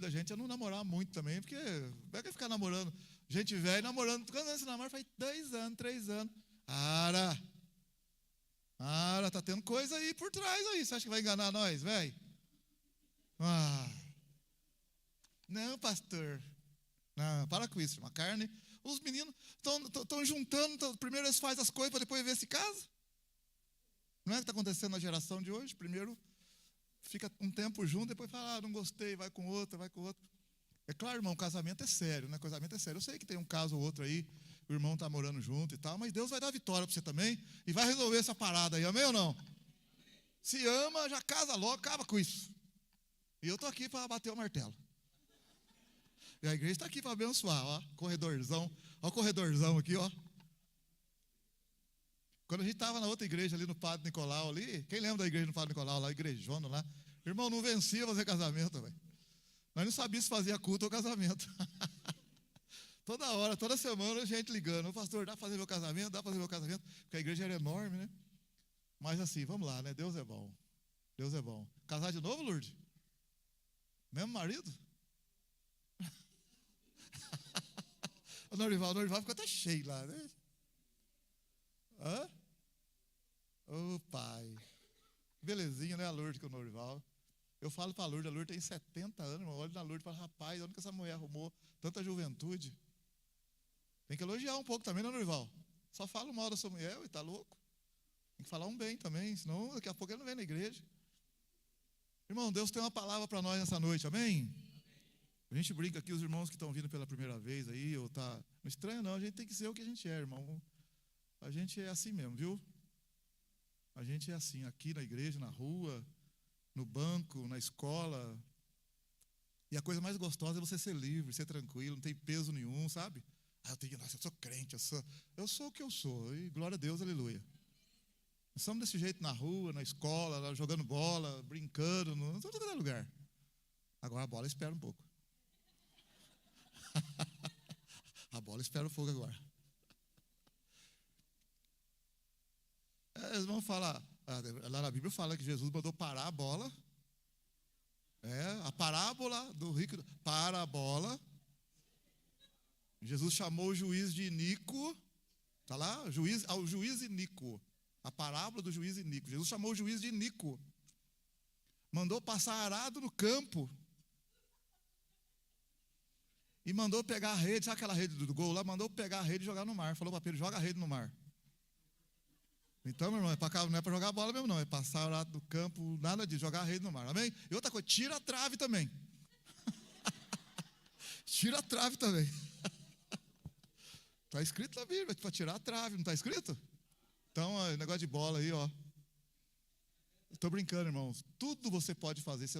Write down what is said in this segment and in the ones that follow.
da gente é não namorar muito também, porque vai que ficar namorando, gente velha namorando, quando você namora faz 2 anos, 3 anos. Tá tendo coisa aí por trás aí, você acha que vai enganar nós, velho? Não, pastor, não, para com isso, irmão, carne, os meninos estão juntando, primeiro eles fazem as coisas para depois ver se casa. Não é o que está acontecendo na geração de hoje? Primeiro fica um tempo junto, depois fala, não gostei, vai com outro. É claro, irmão, casamento é sério, né? Casamento é sério. Eu sei que tem um caso ou outro aí, o irmão está morando junto e tal, mas Deus vai dar vitória para você também e vai resolver essa parada aí, amém ou não? Se ama, já casa logo, acaba com isso. E eu estou aqui para bater o martelo. E a igreja está aqui para abençoar, ó, corredorzão. Ó o corredorzão aqui, ó. Quando a gente estava na outra igreja ali no Padre Nicolau ali, quem lembra da igreja do Padre Nicolau lá, igrejona lá? Irmão, não vencia fazer casamento, velho. Nós não sabíamos se fazia culto ou casamento. Toda hora, toda semana a gente ligando, pastor, dá para fazer meu casamento? Dá para fazer meu casamento? Porque a igreja era enorme, né? Mas assim, vamos lá, né? Deus é bom. Deus é bom. Casar de novo, Lourdes? Mesmo marido? O Norival ficou até cheio lá, né? Hã? Ô pai. Belezinha, né, a Lourdes com o Norival. Eu falo para a Lourdes tem 70 anos, irmão. Olho na Lourdes e falo, rapaz, onde que essa mulher arrumou tanta juventude? Tem que elogiar um pouco também, né, Norival? Só fala mal da sua mulher, e tá louco. Tem que falar um bem também, senão daqui a pouco ele não vem na igreja. Irmão, Deus tem uma palavra para nós nessa noite, amém? A gente brinca aqui, os irmãos que estão vindo pela primeira vez aí, ou tá. Não estranha não, a gente tem que ser o que a gente é, irmão. A gente é assim mesmo, viu? A gente é assim, aqui na igreja, na rua, no banco, na escola. E a coisa mais gostosa é você ser livre, ser tranquilo, não tem peso nenhum, sabe? Eu sou crente, eu sou o que eu sou, e glória a Deus, aleluia. Nós somos desse jeito na rua, na escola, jogando bola, brincando, em todo lugar. Agora a bola espera um pouco. A bola espera um pouco agora. Eles vão falar, lá na Bíblia fala que Jesus mandou parar a bola. A parábola do rico, para a bola. Jesus chamou o juiz de iníquo. Está lá? Ao juiz iníquo. A parábola do juiz iníquo. Jesus chamou o juiz de iníquo. Mandou passar arado no campo. E mandou pegar a rede, sabe aquela rede do gol lá? Mandou pegar a rede e jogar no mar. Falou para Pedro, joga a rede no mar. Então, meu irmão, não é para jogar bola mesmo, não. É passar arado no campo, nada de jogar a rede no mar. Amém? E outra coisa, tira a trave também. Tira a trave também. Está escrito na Bíblia, para tirar a trave, não está escrito? Então, negócio de bola aí, ó. Estou brincando, irmãos. Tudo você pode fazer, você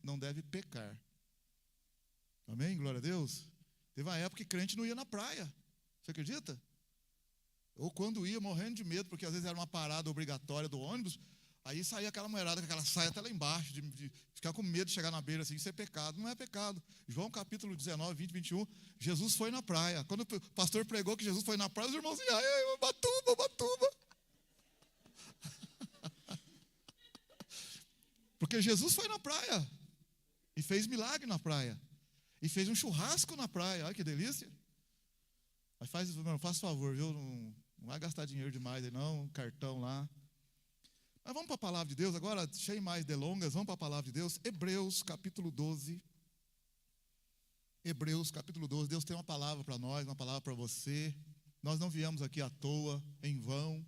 não deve pecar. Amém? Glória a Deus. Teve uma época que crente não ia na praia. Você acredita? Ou quando ia, morrendo de medo, porque às vezes era uma parada obrigatória do ônibus, aí saía aquela mulherada com aquela saia até lá embaixo, de ficar com medo de chegar na beira assim, isso é pecado. Não é pecado. João capítulo 19, 20, 21, Jesus foi na praia. Quando o pastor pregou que Jesus foi na praia, os irmãos iam, Ubatuba. Porque Jesus foi na praia e fez milagre na praia. E fez um churrasco na praia. Olha que delícia. Mas faz favor, viu? Não vai gastar dinheiro demais aí não, cartão lá. Mas vamos para a palavra de Deus agora, sem mais delongas, vamos para a palavra de Deus. Hebreus capítulo 12. Hebreus capítulo 12. Deus tem uma palavra para nós, uma palavra para você. Nós não viemos aqui à toa, em vão.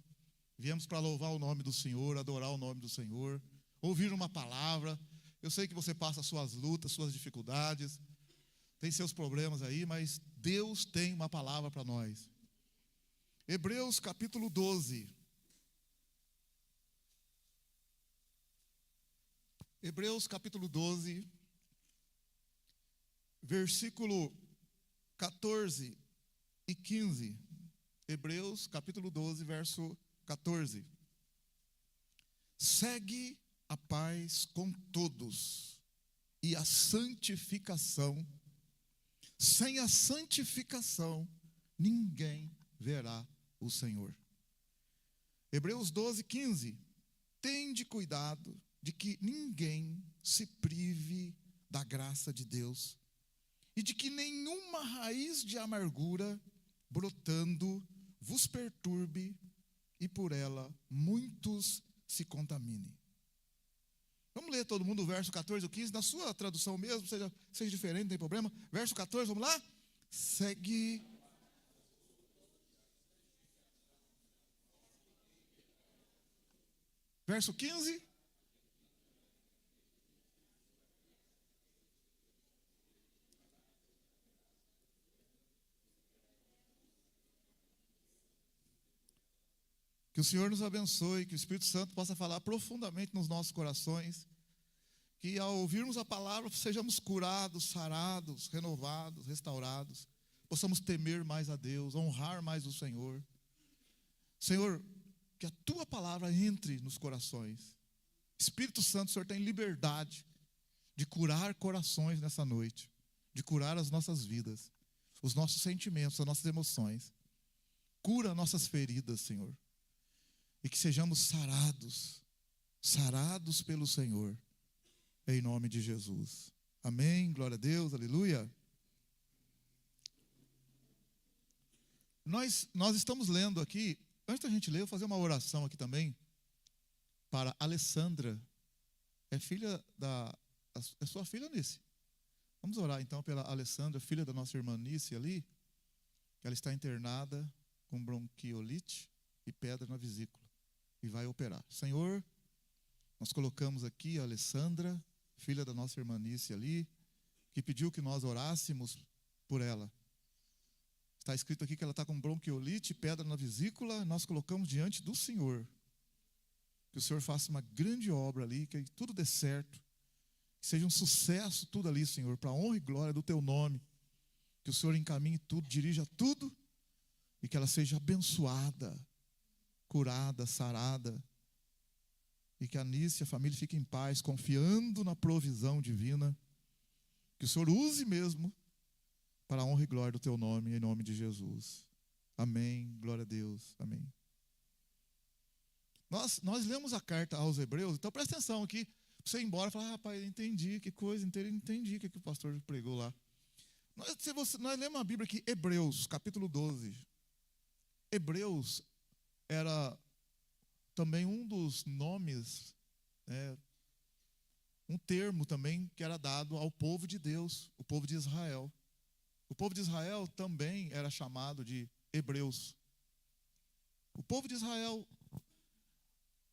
Viemos para louvar o nome do Senhor, adorar o nome do Senhor, ouvir uma palavra. Eu sei que você passa suas lutas, suas dificuldades, tem seus problemas aí, mas Deus tem uma palavra para nós. Hebreus capítulo 12. Hebreus capítulo 12, versículo 14 e 15. Hebreus capítulo 12, verso 14. Segue a paz com todos e a santificação. Sem a santificação, ninguém verá o Senhor. Hebreus 12, 15. Tende cuidado de que ninguém se prive da graça de Deus, e de que nenhuma raiz de amargura brotando vos perturbe, e por ela muitos se contaminem. Vamos ler todo mundo o verso 14 ou 15, na sua tradução mesmo, seja diferente, não tem problema. Verso 14, vamos lá? Segue. Verso 15. Que o Senhor nos abençoe, que o Espírito Santo possa falar profundamente nos nossos corações, que ao ouvirmos a palavra sejamos curados, sarados, renovados, restaurados, possamos temer mais a Deus, honrar mais o Senhor. Senhor, que a Tua palavra entre nos corações. Espírito Santo, o Senhor tem liberdade de curar corações nessa noite, de curar as nossas vidas, os nossos sentimentos, as nossas emoções. Cura nossas feridas, Senhor. E que sejamos sarados pelo Senhor, em nome de Jesus. Amém, glória a Deus, aleluia. Nós estamos lendo aqui, antes da gente ler, eu vou fazer uma oração aqui também, para Alessandra, é sua filha Nice. Vamos orar então pela Alessandra, filha da nossa irmã Nice ali, que ela está internada com bronquiolite e pedra na vesícula, e vai operar. Senhor, nós colocamos aqui a Alessandra, filha da nossa irmã Nice ali, que pediu que nós orássemos por ela. Está escrito aqui que ela está com bronquiolite, pedra na vesícula, nós colocamos diante do Senhor. Que o Senhor faça uma grande obra ali, que tudo dê certo, que seja um sucesso tudo ali, Senhor, para a honra e glória do Teu nome. Que o Senhor encaminhe tudo, dirija tudo, e que ela seja abençoada, curada, sarada, e que a Nice e a família fiquem em paz, confiando na provisão divina, que o Senhor use mesmo para a honra e glória do Teu nome, em nome de Jesus. Amém, glória a Deus, amém. Nós lemos a carta aos Hebreus, então presta atenção aqui, para você ir embora e falar, rapaz, entendi, que coisa, entendi o que o pastor pregou lá. Nós lemos a Bíblia aqui, Hebreus, capítulo 12. Hebreus era também um dos nomes, um termo também que era dado ao povo de Deus, o povo de Israel. O povo de Israel também era chamado de hebreus. O povo de Israel,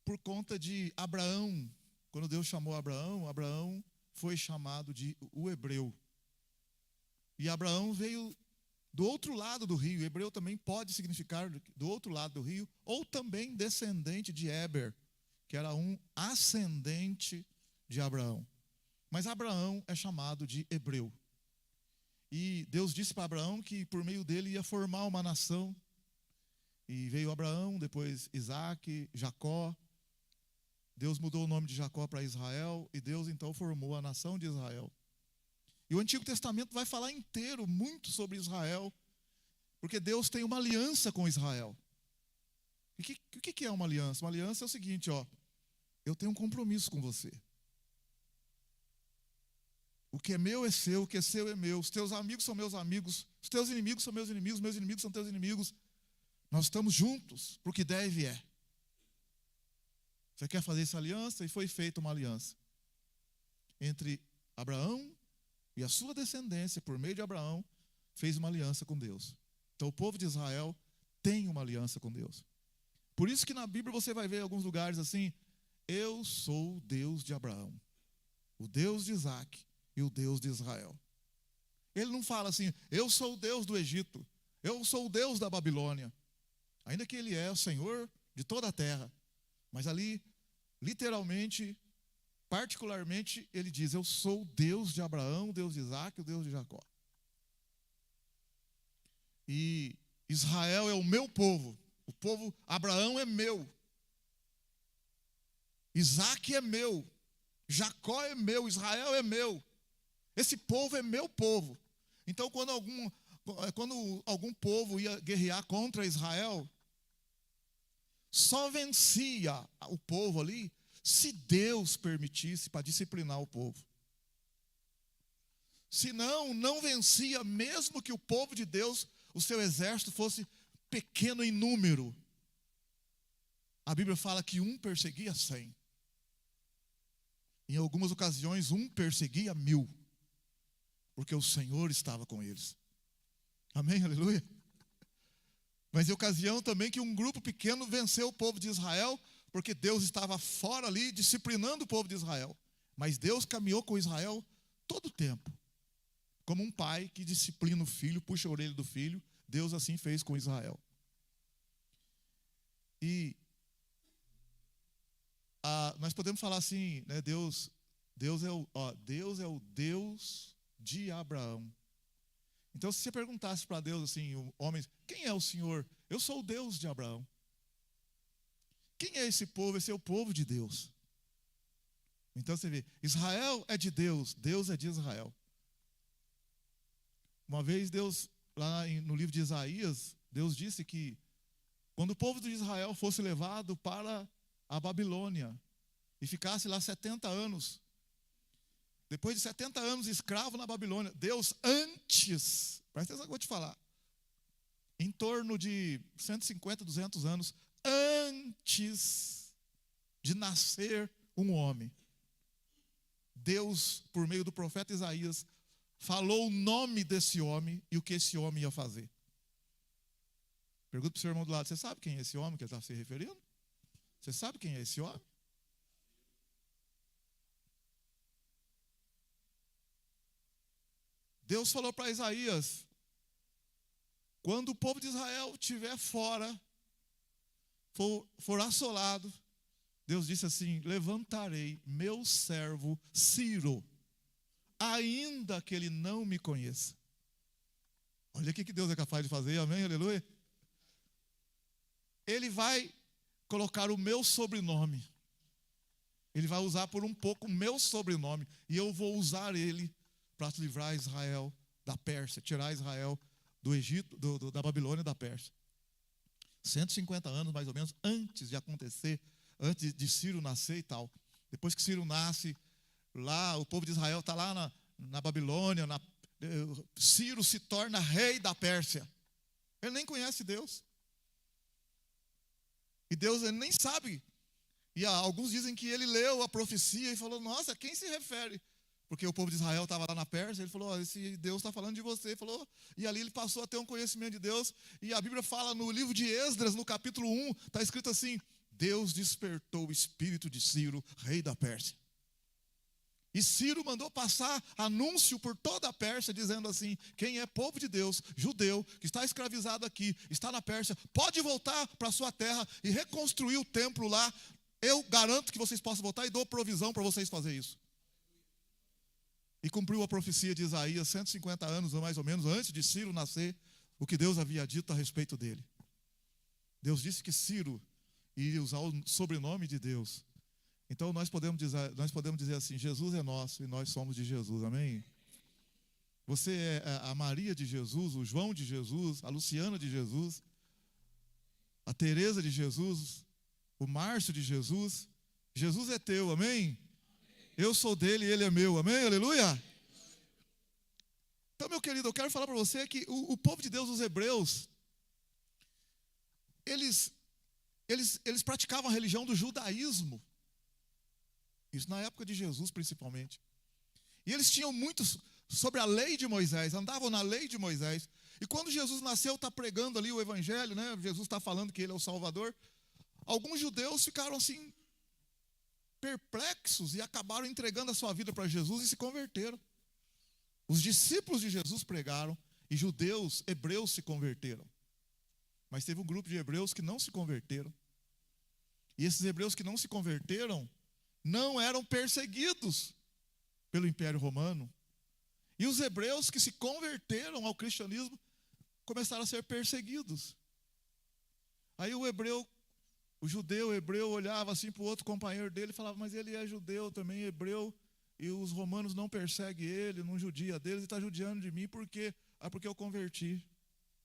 por conta de Abraão, quando Deus chamou Abraão, Abraão foi chamado de o hebreu. E Abraão veio do outro lado do rio. Hebreu também pode significar do outro lado do rio, ou também descendente de Éber, que era um ascendente de Abraão. Mas Abraão é chamado de hebreu. E Deus disse para Abraão que por meio dele ia formar uma nação. E veio Abraão, depois Isaac, Jacó. Deus mudou o nome de Jacó para Israel, e Deus então formou a nação de Israel. E o Antigo Testamento vai falar inteiro muito sobre Israel, porque Deus tem uma aliança com Israel. E o que é uma aliança? Uma aliança é o seguinte, eu tenho um compromisso com você. O que é meu é seu, o que é seu é meu. Os teus amigos são meus amigos, os teus inimigos são meus inimigos são teus inimigos. Nós estamos juntos, porque deve é. Você quer fazer essa aliança? E foi feita uma aliança entre Abraão e a sua descendência, por meio de Abraão, fez uma aliança com Deus. Então o povo de Israel tem uma aliança com Deus. Por isso que na Bíblia você vai ver em alguns lugares assim, eu sou o Deus de Abraão, o Deus de Isaac e o Deus de Israel. Ele não fala assim, eu sou o Deus do Egito, eu sou o Deus da Babilônia. Ainda que ele é o Senhor de toda a terra. Mas ali, literalmente, particularmente, ele diz, eu sou o Deus de Abraão, o Deus de Isaac e o Deus de Jacó. E Israel é o meu povo. O povo, Abraão é meu. Isaac é meu. Jacó é meu. Israel é meu. Esse povo é meu povo. Então, quando algum povo ia guerrear contra Israel, só vencia o povo ali se Deus permitisse para disciplinar o povo. Senão, não vencia, mesmo que o povo de Deus, o seu exército fosse pequeno em número. A Bíblia fala que um perseguia 100. Em algumas ocasiões, um perseguia 1000. Porque o Senhor estava com eles. Amém? Aleluia. Mas em ocasião também que um grupo pequeno venceu o povo de Israel, porque Deus estava fora ali, disciplinando o povo de Israel. Mas Deus caminhou com Israel todo o tempo. Como um pai que disciplina o filho, puxa a orelha do filho, Deus assim fez com Israel. E nós podemos falar assim, né, Deus é o Deus de Abraão. Então, se você perguntasse para Deus assim, homens, quem é o Senhor? Eu sou o Deus de Abraão. Quem é esse povo? Esse é o povo de Deus. Então você vê, Israel é de Deus, Deus é de Israel. Uma vez Deus, lá no livro de Isaías, Deus disse que quando o povo de Israel fosse levado para a Babilônia e ficasse lá 70 anos, depois de 70 anos escravo na Babilônia, Deus antes, presta atenção que eu vou te falar, em torno de 150, 200 anos, antes de nascer um homem, Deus, por meio do profeta Isaías, falou o nome desse homem e o que esse homem ia fazer. Pergunta para o seu irmão do lado, você sabe quem é esse homem que ele está se referindo? Você sabe quem é esse homem? Deus falou para Isaías, quando o povo de Israel estiver fora, for assolado, Deus disse assim, levantarei meu servo Ciro, ainda que ele não me conheça. Olha o que Deus é capaz de fazer, amém, aleluia. Ele vai colocar o meu sobrenome, ele vai usar por um pouco o meu sobrenome, e eu vou usar ele para livrar Israel da Pérsia, tirar Israel do Egito, da Babilônia e da Pérsia. 150 anos mais ou menos antes de acontecer, antes de Ciro nascer e tal. Depois que Ciro nasce, lá o povo de Israel está lá na Babilônia, Ciro se torna rei da Pérsia. Ele nem conhece Deus. E Deus ele nem sabe. E alguns dizem que ele leu a profecia e falou, nossa, a quem se refere? Porque o povo de Israel estava lá na Pérsia, ele falou, esse Deus está falando de você. Ele falou, e ali ele passou a ter um conhecimento de Deus. E a Bíblia fala no livro de Esdras, no capítulo 1, está escrito assim, Deus despertou o espírito de Ciro, rei da Pérsia. E Ciro mandou passar anúncio por toda a Pérsia, dizendo assim, quem é povo de Deus, judeu, que está escravizado aqui, está na Pérsia, pode voltar para a sua terra e reconstruir o templo lá. Eu garanto que vocês possam voltar e dou provisão para vocês fazerem isso. E cumpriu a profecia de Isaías, 150 anos ou mais ou menos, antes de Ciro nascer, o que Deus havia dito a respeito dele. Deus disse que Ciro iria usar o sobrenome de Deus. Então nós podemos dizer assim, Jesus é nosso e nós somos de Jesus, amém? Você é a Maria de Jesus, o João de Jesus, a Luciana de Jesus, a Teresa de Jesus, o Márcio de Jesus. Jesus é teu, amém? Eu sou dele e ele é meu, amém? Aleluia! Então, meu querido, eu quero falar para você que o povo de Deus, os hebreus, eles praticavam a religião do judaísmo. Isso na época de Jesus, principalmente. E eles tinham muito sobre a lei de Moisés, andavam na lei de Moisés. E quando Jesus nasceu, está pregando ali o evangelho, né? Jesus está falando que ele é o Salvador. Alguns judeus ficaram assim, perplexos e acabaram entregando a sua vida para Jesus e se converteram. Os discípulos de Jesus pregaram e hebreus se converteram. Mas teve um grupo de hebreus que não se converteram. E esses hebreus que não se converteram não eram perseguidos pelo Império Romano. E os hebreus que se converteram ao cristianismo começaram a ser perseguidos. Aí o judeu hebreu olhava assim para o outro companheiro dele e falava, mas ele é judeu também, hebreu, e os romanos não perseguem ele, não judia deles, ele está judiando de mim, por quê? Porque eu converti,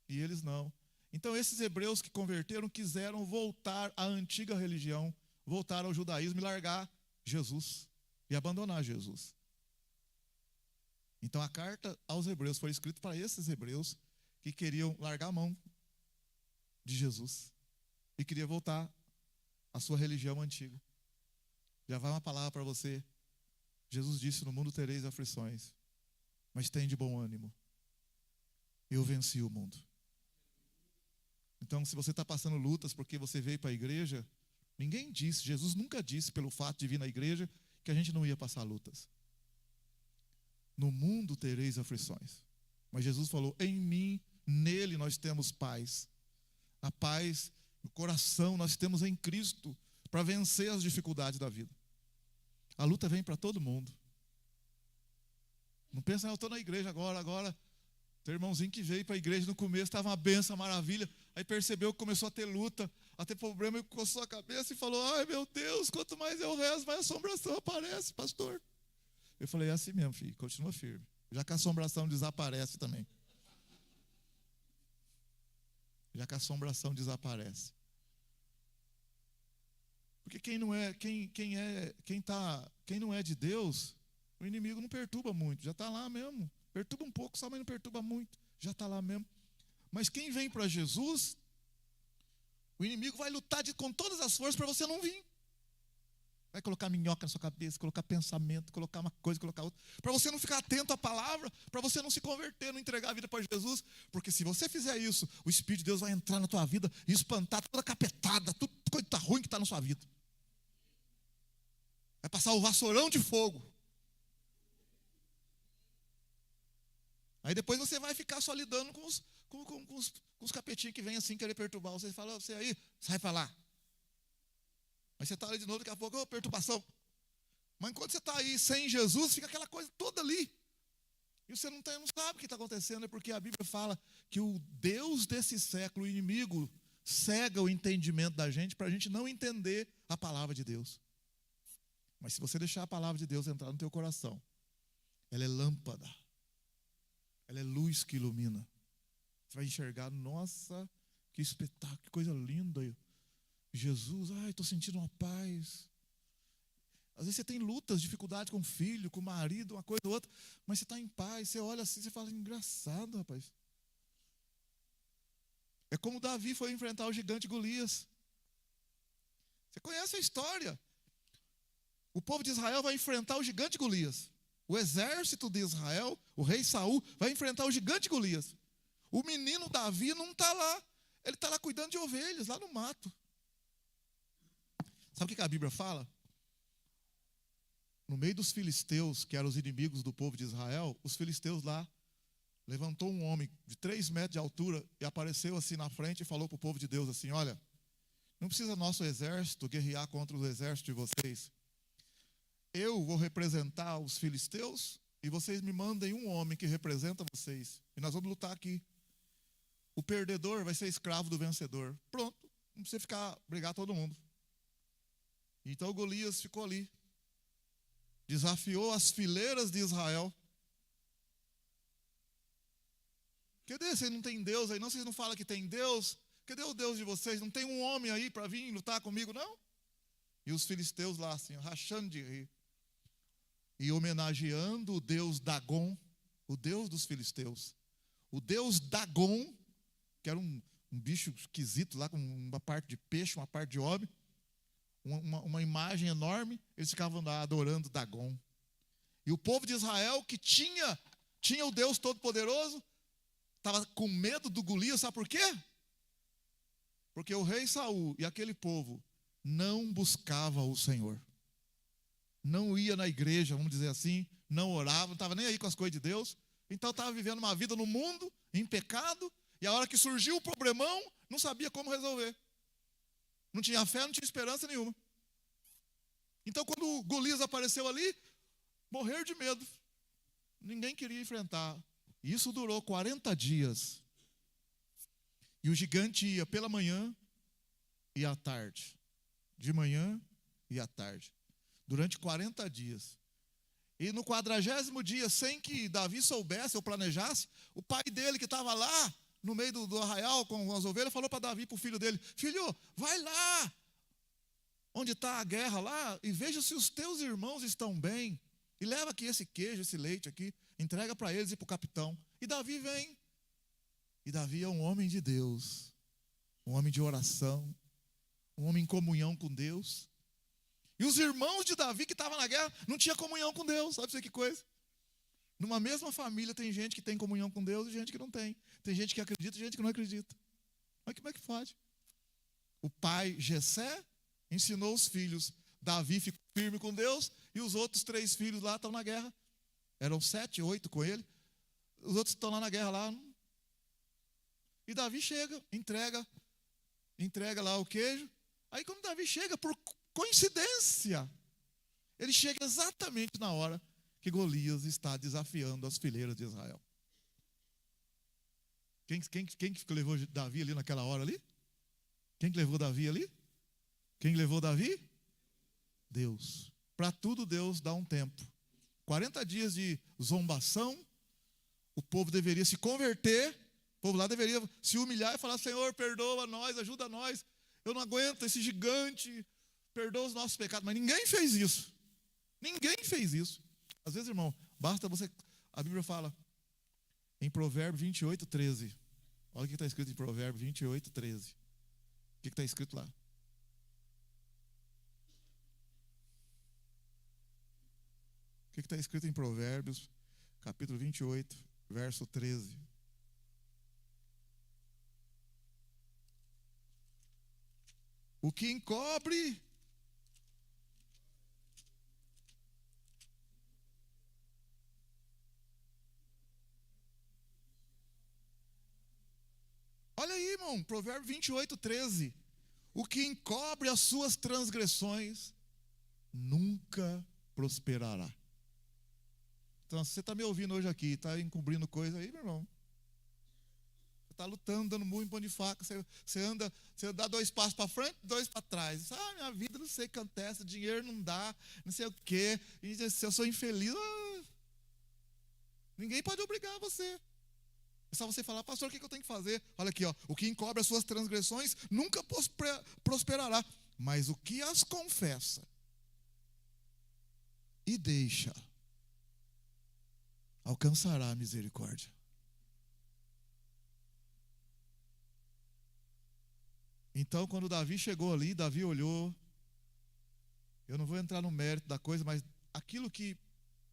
e eles não. Então esses hebreus que converteram quiseram voltar à antiga religião, voltar ao judaísmo e largar Jesus, e abandonar Jesus. Então a carta aos hebreus foi escrita para esses hebreus que queriam largar a mão de Jesus e queria voltar à sua religião antiga. Já vai uma palavra para você. Jesus disse: no mundo tereis aflições, mas tem de bom ânimo. Eu venci o mundo. Então, se você está passando lutas porque você veio para a igreja, ninguém disse, Jesus nunca disse, pelo fato de vir na igreja, que a gente não ia passar lutas. No mundo tereis aflições. Mas Jesus falou: em mim, nele nós temos paz. A paz no coração nós temos em Cristo para vencer as dificuldades da vida. A luta vem para todo mundo. Não pensa: eu estou na igreja agora. Tem irmãozinho que veio para a igreja no começo, estava uma benção, maravilha. Aí percebeu que começou a ter luta, a ter problema, e coçou a cabeça e falou: ai meu Deus, quanto mais eu rezo, mais assombração aparece, pastor. Eu falei: é assim mesmo, filho, continua firme. Já que a assombração desaparece também. Já que a assombração desaparece. Porque quem não é de Deus, o inimigo não perturba muito, já está lá mesmo. Perturba um pouco só, mas não perturba muito, já está lá mesmo. Mas quem vem para Jesus, o inimigo vai lutar com todas as forças para você não vir. Vai colocar minhoca na sua cabeça, colocar pensamento, colocar uma coisa, colocar outra, para você não ficar atento à palavra, para você não se converter, não entregar a vida para Jesus. Porque se você fizer isso, o Espírito de Deus vai entrar na tua vida e espantar toda a capetada, tudo coisa ruim que está na sua vida. Vai passar o vassourão de fogo. Aí depois você vai ficar só lidando com os capetinhos que vêm assim querer perturbar. Você fala: você aí, sai para lá. Aí você está ali de novo, daqui a pouco, perturbação. Mas enquanto você está aí sem Jesus, fica aquela coisa toda ali. E você não sabe o que está acontecendo, é porque a Bíblia fala que o Deus desse século, o inimigo, cega o entendimento da gente para a gente não entender a palavra de Deus. Mas se você deixar a palavra de Deus entrar no teu coração, ela é lâmpada. Ela é luz que ilumina. Você vai enxergar: nossa, que espetáculo, que coisa linda. Jesus, estou sentindo uma paz. Às vezes você tem lutas, dificuldades com o filho, com o marido, uma coisa ou outra, mas você está em paz. Você olha assim, você fala: engraçado, rapaz. É como Davi foi enfrentar o gigante Golias. Você conhece a história. O povo de Israel vai enfrentar o gigante Golias. O exército de Israel, o rei Saul, vai enfrentar o gigante Golias. O menino Davi não está lá. Ele está lá cuidando de ovelhas, lá no mato. Sabe o que a Bíblia fala? No meio dos filisteus, que eram os inimigos do povo de Israel, os filisteus lá, levantou um homem de 3 metros de altura e apareceu assim na frente e falou para o povo de Deus assim: olha, não precisa nosso exército guerrear contra os exércitos de vocês. Eu vou representar os filisteus e vocês me mandem um homem que representa vocês. E nós vamos lutar aqui. O perdedor vai ser escravo do vencedor. Pronto, não precisa brigar todo mundo. Então Golias ficou ali. Desafiou as fileiras de Israel. Cadê? Vocês não tem Deus aí não? Vocês não falam que tem Deus? Cadê o Deus de vocês? Não tem um homem aí para vir lutar comigo, não? E os filisteus lá assim, rachando de rir. E homenageando o Deus Dagon, o Deus dos filisteus. O Deus Dagon, que era um bicho esquisito lá, com uma parte de peixe, uma parte de homem. Uma imagem enorme, eles ficavam lá adorando Dagon. E o povo de Israel, que tinha o Deus Todo-Poderoso, estava com medo do Golias, sabe por quê? Porque o rei Saul e aquele povo não buscava o Senhor. Não ia na igreja, vamos dizer assim, não orava, não estava nem aí com as coisas de Deus. Então estava vivendo uma vida no mundo, em pecado, e a hora que surgiu o problemão, não sabia como resolver. Não tinha fé, não tinha esperança nenhuma. Então quando Golias apareceu ali, morrer de medo. Ninguém queria enfrentar. E isso durou 40 dias. E o gigante ia pela manhã e à tarde. De manhã e à tarde. Durante 40 dias. E no 40º dia, sem que Davi soubesse ou planejasse, o pai dele que estava lá, no meio do arraial com as ovelhas, falou para Davi, para o filho dele: filho, vai lá, onde está a guerra lá, e veja se os teus irmãos estão bem, E leva aqui esse queijo, esse leite aqui, entrega para eles e para o capitão. E Davi vem. E Davi é um homem de Deus, um homem de oração, um homem em comunhão com Deus. E os irmãos de Davi que estavam na guerra não tinham comunhão com Deus. Sabe que coisa? Numa mesma família tem gente que tem comunhão com Deus e gente que não tem. Tem gente que acredita e gente que não acredita. Mas como é que pode? O pai Jessé ensinou os filhos. Davi ficou firme com Deus e os outros 3 filhos lá estão na guerra. Eram 7, 8 com ele. Os outros estão lá na guerra lá. E Davi chega, entrega lá o queijo. Aí quando Davi chega, por coincidência, ele chega exatamente na hora que Golias está desafiando as fileiras de Israel. Quem que levou Davi ali naquela hora ali? Quem que levou Davi ali? Quem levou Davi? Deus. Para tudo Deus dá um tempo. 40 dias de zombação, o povo deveria se converter, o povo lá deveria se humilhar e falar: Senhor, perdoa nós, ajuda nós, eu não aguento esse gigante, perdoa os nossos pecados. Mas ninguém fez isso. Ninguém fez isso. Às vezes, irmão, basta você... A Bíblia fala em Provérbios 28, 13. Olha o que está escrito em Provérbios 28, 13. O que está escrito lá? O que está escrito em Provérbios, capítulo 28, verso 13? O que encobre... Olha aí, irmão, Provérbio 28, 13. O que encobre as suas transgressões nunca prosperará. Então, se você está me ouvindo hoje aqui, está encobrindo coisa aí, meu irmão. Você está lutando, dando murro em pão de faca. Você dá 2 passos para frente, 2 para trás. Minha vida não sei o que acontece, dinheiro não dá, não sei o quê. E se eu sou infeliz, ninguém pode obrigar você. É só você falar: pastor, o que eu tenho que fazer? Olha aqui, ó, o que encobre as suas transgressões nunca prosperará, mas o que as confessa e deixa alcançará a misericórdia. Então, quando Davi chegou ali, Davi olhou. Eu não vou entrar no mérito da coisa, mas aquilo que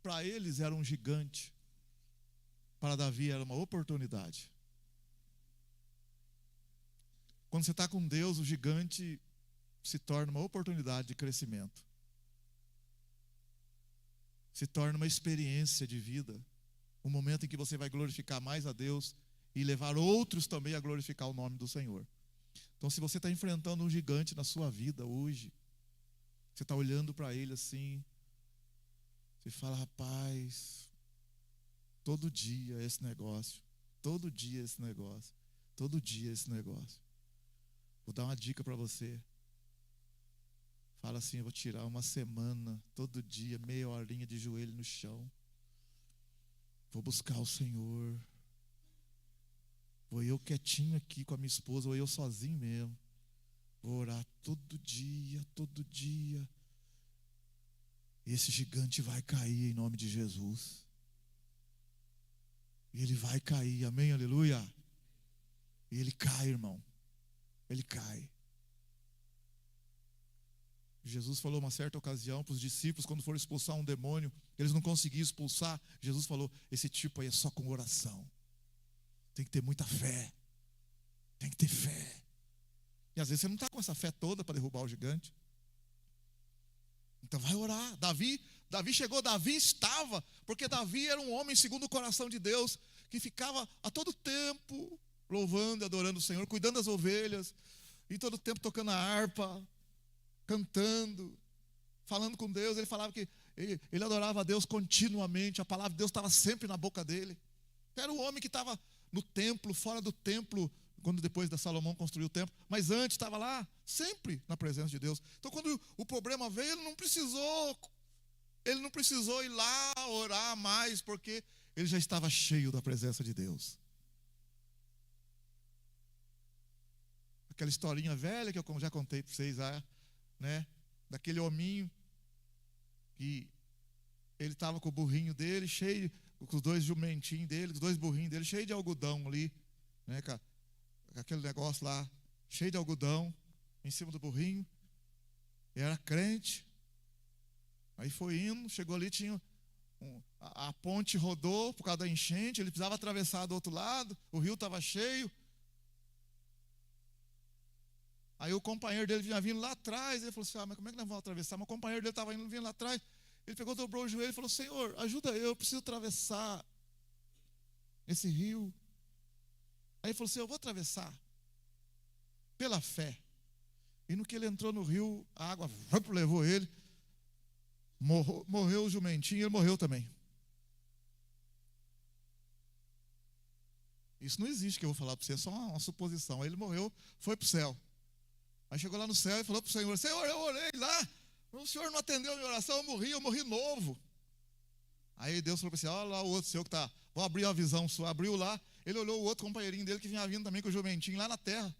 para eles era um gigante, para Davi era uma oportunidade. Quando você está com Deus, o gigante se torna uma oportunidade de crescimento. Se torna uma experiência de vida. Um momento em que você vai glorificar mais a Deus e levar outros também a glorificar o nome do Senhor. Então, se você está enfrentando um gigante na sua vida hoje, você está olhando para ele assim, você fala: rapaz, todo dia esse negócio, todo dia esse negócio, todo dia esse negócio. Vou dar uma dica para você. Fala assim: eu vou tirar uma semana, todo dia, meia horinha de joelho no chão. Vou buscar o Senhor. Vou eu quietinho aqui com a minha esposa, ou eu sozinho mesmo. Vou orar todo dia, todo dia. E esse gigante vai cair em nome de Jesus. E ele vai cair, amém, aleluia. E ele cai, irmão. Ele cai. Jesus falou uma certa ocasião para os discípulos, quando foram expulsar um demônio, eles não conseguiam expulsar. Jesus falou: esse tipo aí é só com oração. Tem que ter muita fé. Tem que ter fé. E às vezes você não está com essa fé toda para derrubar o gigante. Então vai orar. Davi chegou, Davi estava, porque Davi era um homem segundo o coração de Deus, que ficava a todo tempo louvando e adorando o Senhor, cuidando das ovelhas, e todo tempo tocando a harpa, cantando, falando com Deus. Ele falava que ele adorava a Deus continuamente, a palavra de Deus estava sempre na boca dele. Era o homem que estava no templo, fora do templo, quando depois da Salomão construiu o templo, mas antes estava lá, sempre na presença de Deus. Então, quando o problema veio, ele não precisou ir lá orar mais, porque ele já estava cheio da presença de Deus. Aquela historinha velha que eu já contei para vocês, né? Daquele hominho que ele estava com o burrinho dele, cheio, com os 2 jumentinhos dele, os 2 burrinhos dele, cheio de algodão ali, né, com aquele negócio lá, cheio de algodão, em cima do burrinho. Ele era crente. Aí foi indo, chegou ali, tinha a ponte rodou por causa da enchente, ele precisava atravessar do outro lado, o rio estava cheio. Aí o companheiro dele vinha vindo lá atrás, ele falou assim, mas como é que nós vamos atravessar? Mas o companheiro dele estava vindo lá atrás, ele pegou, dobrou o joelho e falou, Senhor, ajuda eu preciso atravessar esse rio. Aí ele falou assim, eu vou atravessar pela fé. E no que ele entrou no rio, a água levou ele, morreu o jumentinho, ele morreu também. Isso não existe que eu vou falar para você, é só uma suposição. Aí ele morreu, foi para o céu. Aí chegou lá no céu e falou para o Senhor, Senhor, eu orei lá, o Senhor não atendeu a minha oração, eu morri novo. Aí Deus falou para você, olha lá o outro seu que está, vou abrir a visão sua, abriu lá, ele olhou o outro companheirinho dele que vinha vindo também com o jumentinho lá na terra.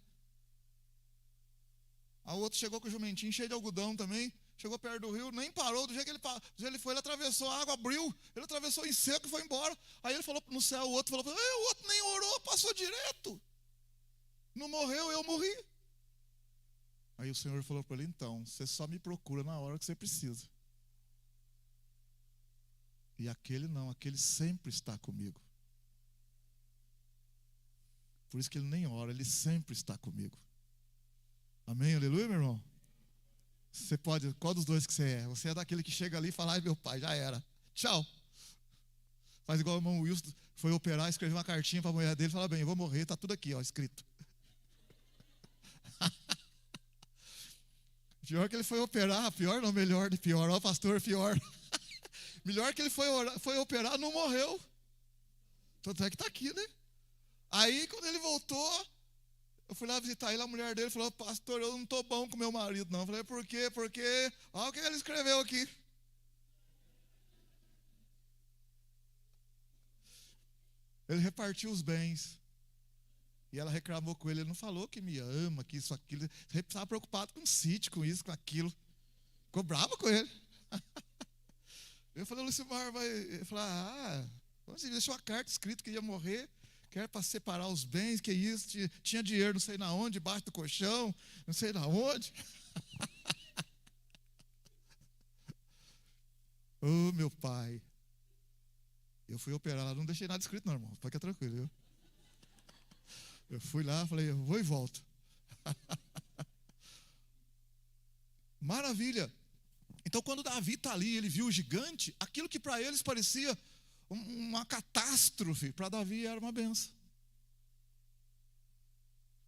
Aí o outro chegou com o jumentinho cheio de algodão também, chegou perto do rio, nem parou, do jeito que ele foi, ele atravessou a água, abriu, ele atravessou em seco e foi embora. Aí ele falou no céu, o outro falou, o outro nem orou, passou direto. Não morreu, eu morri. Aí o Senhor falou para ele, então, você só me procura na hora que você precisa. E aquele não, aquele sempre está comigo. Por isso que ele nem ora, ele sempre está comigo. Amém, aleluia, meu irmão? Você pode, qual dos dois que você é? Você é daquele que chega ali e fala, ai meu pai, já era, tchau. Faz igual o irmão Wilson, foi operar, escreveu uma cartinha para a mulher dele, fala bem, eu vou morrer, está tudo aqui, ó, escrito. Pior que ele foi operar, pior não, melhor de pior, ó pastor, pior. Melhor que ele foi operar, não morreu. Tanto é que está aqui, né? Aí quando ele voltou, eu fui lá visitar ele, a mulher dele falou, pastor, eu não estou bom com meu marido não. Eu falei, por quê? Porque, olha o que ele escreveu aqui. Ele repartiu os bens. E ela reclamou com ele não falou que me ama, que isso, aquilo. Ele estava preocupado com o sítio, com isso, com aquilo. Ficou bravo com ele. Eu falei, Lucimar, vai... Ele falou, você deixou a carta escrito que ia morrer, que era para separar os bens, que isso, tinha dinheiro não sei na onde, debaixo do colchão, não sei na onde. Oh, meu pai. Eu fui operar lá, não deixei nada escrito não, irmão, fica tranquilo, viu? Eu fui lá, falei, eu vou e volto. Maravilha. Então, quando Davi está ali, ele viu o gigante, aquilo que para eles parecia uma catástrofe, para Davi era uma benção.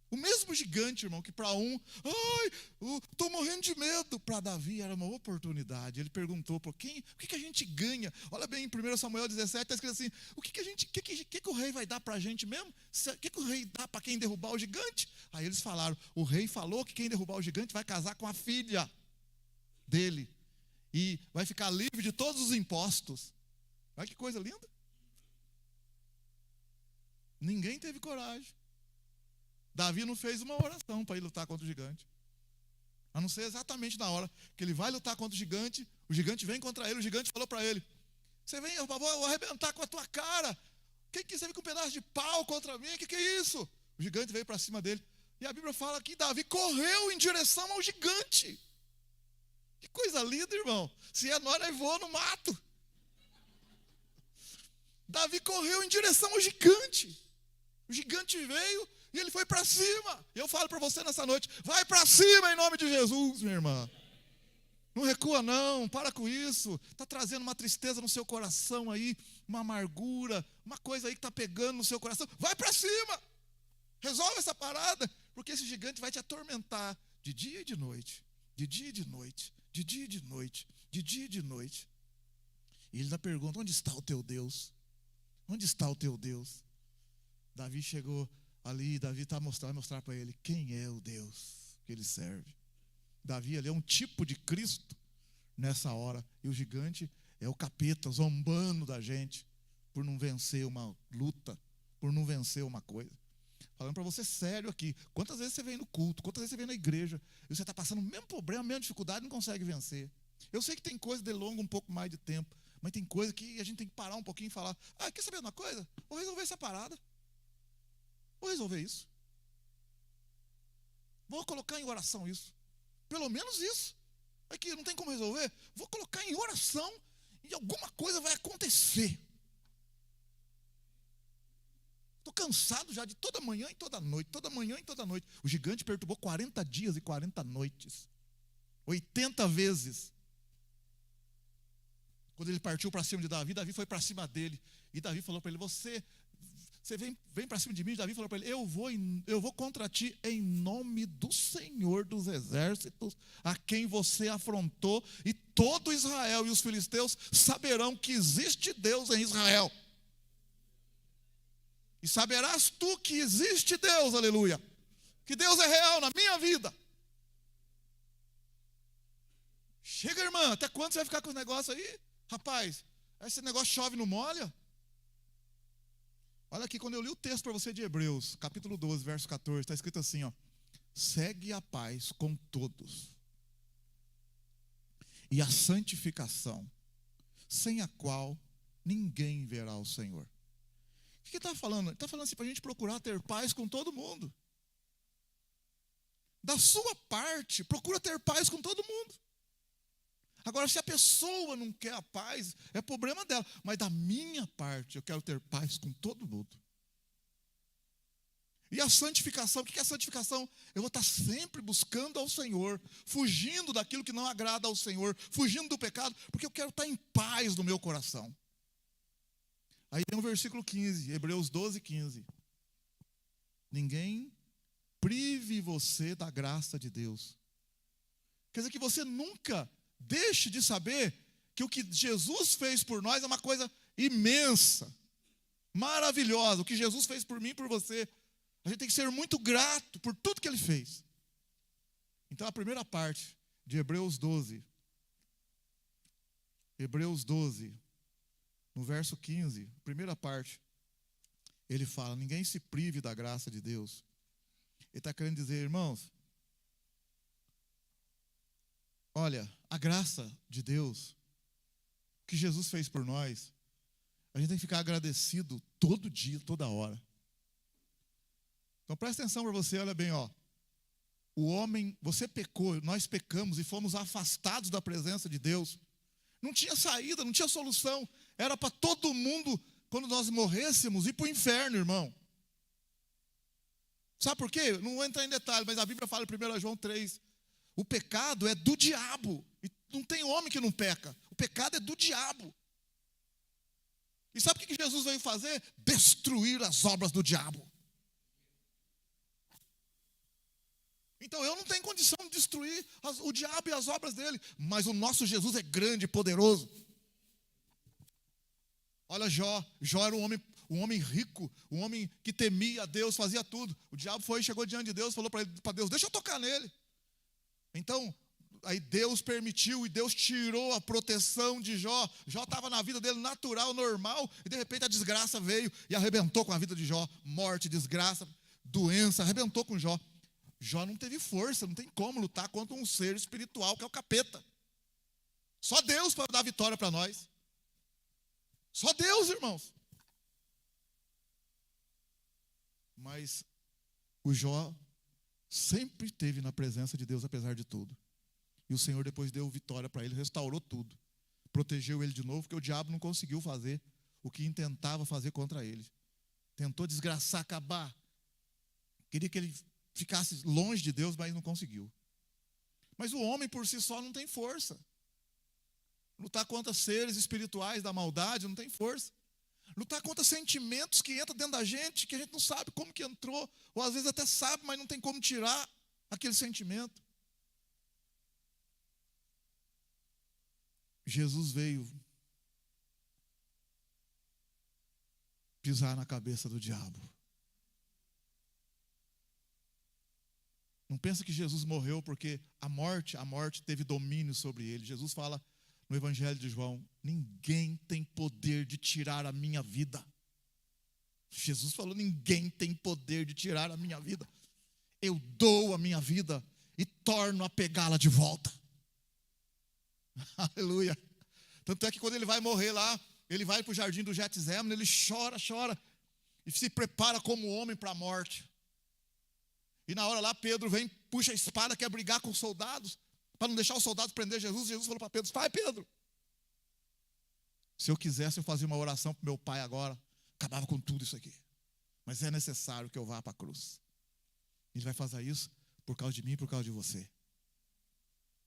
O mesmo gigante, irmão, que para estou morrendo de medo, para Davi era uma oportunidade. Ele perguntou, o que a gente ganha? Olha bem, em 1 Samuel 17, está escrito assim, o que o rei vai dar para a gente mesmo? O que o rei dá para quem derrubar o gigante? Aí eles falaram, o rei falou que quem derrubar o gigante vai casar com a filha dele. E vai ficar livre de todos os impostos. Olha que coisa linda. Ninguém teve coragem. Davi não fez uma oração para ir lutar contra o gigante. A não ser exatamente na hora que ele vai lutar contra o gigante vem contra ele, o gigante falou para ele, você vem, eu vou arrebentar com a tua cara. Que você vem com um pedaço de pau contra mim? Que é isso? O gigante veio para cima dele. E a Bíblia fala que Davi correu em direção ao gigante. Que coisa linda, irmão. Se é nós voamos no mato. Davi correu em direção ao gigante. O gigante veio e ele foi para cima. E eu falo para você nessa noite, vai para cima em nome de Jesus, minha irmã. Não recua não, para com isso. Está trazendo uma tristeza no seu coração aí, uma amargura, uma coisa aí que está pegando no seu coração. Vai para cima. Resolve essa parada, porque esse gigante vai te atormentar de dia e de noite. De dia e de noite. De dia e de noite. De dia e de noite. E ele ainda pergunta, onde está o teu Deus? Onde está o teu Deus? Davi chegou ali, Davi vai mostrar para ele quem é o Deus que ele serve. Davi ali é um tipo de Cristo nessa hora. E o gigante é o capeta zombando da gente por não vencer uma luta, por não vencer uma coisa. Falando para você sério aqui, quantas vezes você vem no culto, quantas vezes você vem na igreja e você está passando o mesmo problema, a mesma dificuldade e não consegue vencer. Eu sei que tem coisa de longo um pouco mais de tempo, Mas tem coisa que a gente tem que parar um pouquinho e falar: quer saber de uma coisa? Vou resolver essa parada. Vou resolver isso. Vou colocar em oração isso. Pelo menos isso. É que não tem como resolver. Vou colocar em oração e alguma coisa vai acontecer. Estou cansado já de toda manhã e toda noite. Toda manhã e toda noite. O gigante perturbou 40 dias e 40 noites. 80 vezes. Quando ele partiu para cima de Davi, Davi foi para cima dele. E Davi falou para ele: Você vem para cima de mim. Davi falou para ele: eu vou contra ti em nome do Senhor dos exércitos, a quem você afrontou, e todo Israel e os filisteus saberão que existe Deus em Israel. E saberás tu que existe Deus, aleluia, que Deus é real na minha vida. Chega, irmã, até quando você vai ficar com os negócios aí? Rapaz, esse negócio chove não molha. Olha aqui, quando eu li o texto para você de Hebreus, capítulo 12, verso 14, está escrito assim, ó: segue a paz com todos e a santificação, sem a qual ninguém verá o Senhor. O que ele está falando? Ele está falando assim, para a gente procurar ter paz com todo mundo. Da sua parte, procura ter paz com todo mundo. Agora, se a pessoa não quer a paz, é problema dela. Mas da minha parte, eu quero ter paz com todo mundo. E a santificação, o que é a santificação? Eu vou estar sempre buscando ao Senhor, fugindo daquilo que não agrada ao Senhor, fugindo do pecado, porque eu quero estar em paz no meu coração. Aí tem o versículo 15, Hebreus 12, 15. Ninguém prive você da graça de Deus. Quer dizer que você nunca deixe de saber que o que Jesus fez por nós é uma coisa imensa, maravilhosa. O que Jesus fez por mim e por você. A gente tem que ser muito grato por tudo que Ele fez. Então a primeira parte de Hebreus 12, no verso 15, primeira parte, ele fala: ninguém se prive da graça de Deus. Ele está querendo dizer, irmãos, olha, a graça de Deus, o que Jesus fez por nós, a gente tem que ficar agradecido todo dia, toda hora. Então presta atenção para você, olha bem, ó. O homem, você pecou, nós pecamos e fomos afastados da presença de Deus. Não tinha saída, não tinha solução. Era para todo mundo, quando nós morrêssemos, ir para o inferno, irmão. Sabe por quê? Não vou entrar em detalhe, mas a Bíblia fala em 1 João 3. O pecado é do diabo. E não tem homem que não peca. O pecado é do diabo. E sabe o que Jesus veio fazer? Destruir as obras do diabo. Então eu não tenho condição de destruir o diabo e as obras dele. Mas o nosso Jesus é grande e poderoso. Olha Jó. Jó era um homem rico, um homem que temia a Deus, fazia tudo. O diabo chegou diante de Deus, falou para Deus: deixa eu tocar nele. Então, aí Deus permitiu e Deus tirou a proteção de Jó. Jó estava na vida dele natural, normal, e de repente a desgraça veio e arrebentou com a vida de Jó. Morte, desgraça, doença, arrebentou com Jó. Jó não teve força, não tem como lutar contra um ser espiritual que é o capeta. Só Deus para dar vitória para nós. Só Deus, irmãos. Mas o Jó sempre esteve na presença de Deus, apesar de tudo. E o Senhor depois deu vitória para ele, restaurou tudo. Protegeu ele de novo, porque o diabo não conseguiu fazer o que intentava fazer contra ele. Tentou desgraçar, acabar. Queria que ele ficasse longe de Deus, mas não conseguiu. Mas o homem por si só não tem força. Lutar contra seres espirituais da maldade não tem força. Lutar contra sentimentos que entram dentro da gente, que a gente não sabe como que entrou, ou às vezes até sabe, mas não tem como tirar aquele sentimento. Jesus veio pisar na cabeça do diabo. Não pensa que Jesus morreu porque a morte teve domínio sobre ele. Jesus fala no Evangelho de João: ninguém tem poder de tirar a minha vida. Jesus falou: ninguém tem poder de tirar a minha vida. Eu dou a minha vida e torno a pegá-la de volta. Aleluia. Tanto é que quando ele vai morrer lá, ele vai para o jardim do Getsemane, ele chora, e se prepara como homem para a morte. E na hora lá, Pedro vem, puxa a espada, quer brigar com os soldados, para não deixar os soldados prender Jesus. Jesus falou para Pedro: vai, Pedro, se eu quisesse eu fazia uma oração para meu pai agora, acabava com tudo isso aqui. Mas é necessário que eu vá para a cruz. Ele vai fazer isso por causa de mim e por causa de você.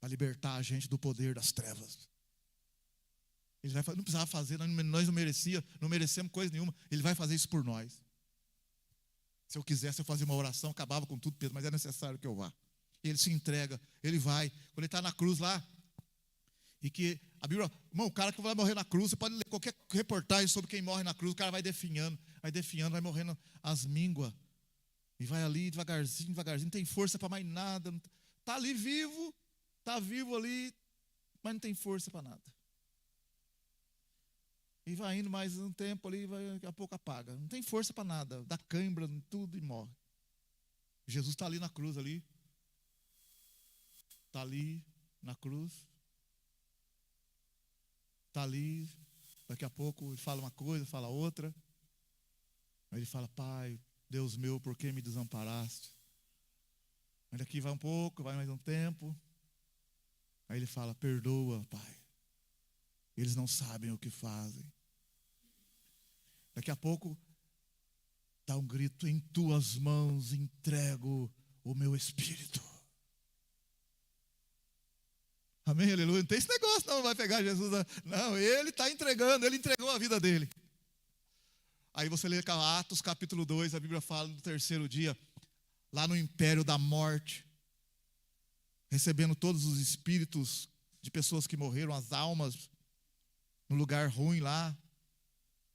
Para libertar a gente do poder das trevas. Ele vai fazer, não precisava fazer, nós não merecemos coisa nenhuma. Ele vai fazer isso por nós. Se eu quisesse eu fazia uma oração, acabava com tudo, Pedro, mas é necessário que eu vá. Ele se entrega, ele vai. Quando ele está na cruz lá, e que a Bíblia, irmão, o cara que vai morrer na cruz, você pode ler qualquer reportagem sobre quem morre na cruz, o cara vai definhando, vai morrendo as mínguas. E vai ali devagarzinho, não tem força para mais nada. Está ali vivo, está vivo ali, mas não tem força para nada. E vai indo mais um tempo ali, daqui a pouco apaga. Não tem força para nada, dá cãibra, tudo e morre. Jesus está ali na cruz ali. Está ali na cruz. Está ali, daqui a pouco ele fala uma coisa, fala outra. Aí ele fala: Pai, Deus meu, por que me desamparaste? Aí daqui vai um pouco, vai mais um tempo. Aí ele fala: perdoa, Pai. Eles não sabem o que fazem. Daqui a pouco dá um grito: em tuas mãos entrego o meu espírito. Amém, aleluia. Não tem esse negócio, não vai pegar Jesus. Não, ele está entregando, ele entregou a vida dele. Aí você lê Atos capítulo 2, a Bíblia fala do terceiro dia, lá no império da morte, recebendo todos os espíritos de pessoas que morreram, as almas, no lugar ruim lá.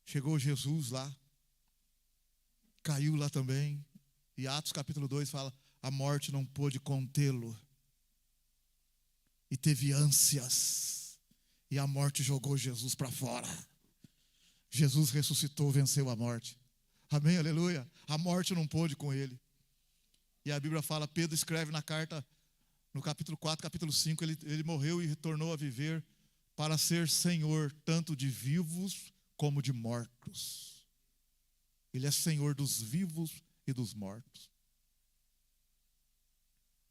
Chegou Jesus lá, caiu lá também. E Atos capítulo 2 fala: a morte não pôde contê-lo. E teve ânsias. E a morte jogou Jesus para fora. Jesus ressuscitou, venceu a morte. Amém, aleluia. A morte não pôde com ele. E a Bíblia fala, Pedro escreve na carta, no capítulo 4, capítulo 5, ele morreu e retornou a viver para ser Senhor, tanto de vivos como de mortos. Ele é Senhor dos vivos e dos mortos.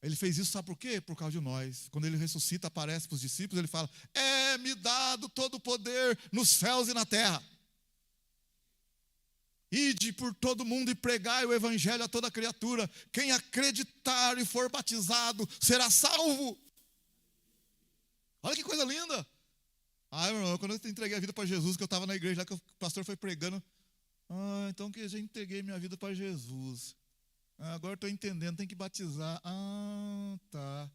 Ele fez isso, sabe por quê? Por causa de nós. Quando ele ressuscita, aparece para os discípulos, ele fala: é-me dado todo o poder nos céus e na terra. Ide por todo mundo e pregai o evangelho a toda criatura. Quem acreditar e for batizado será salvo. Olha que coisa linda. Meu irmão, quando eu entreguei a vida para Jesus, que eu estava na igreja lá, que o pastor foi pregando. Então que eu já entreguei minha vida para Jesus. Agora estou entendendo, tem que batizar. Tá.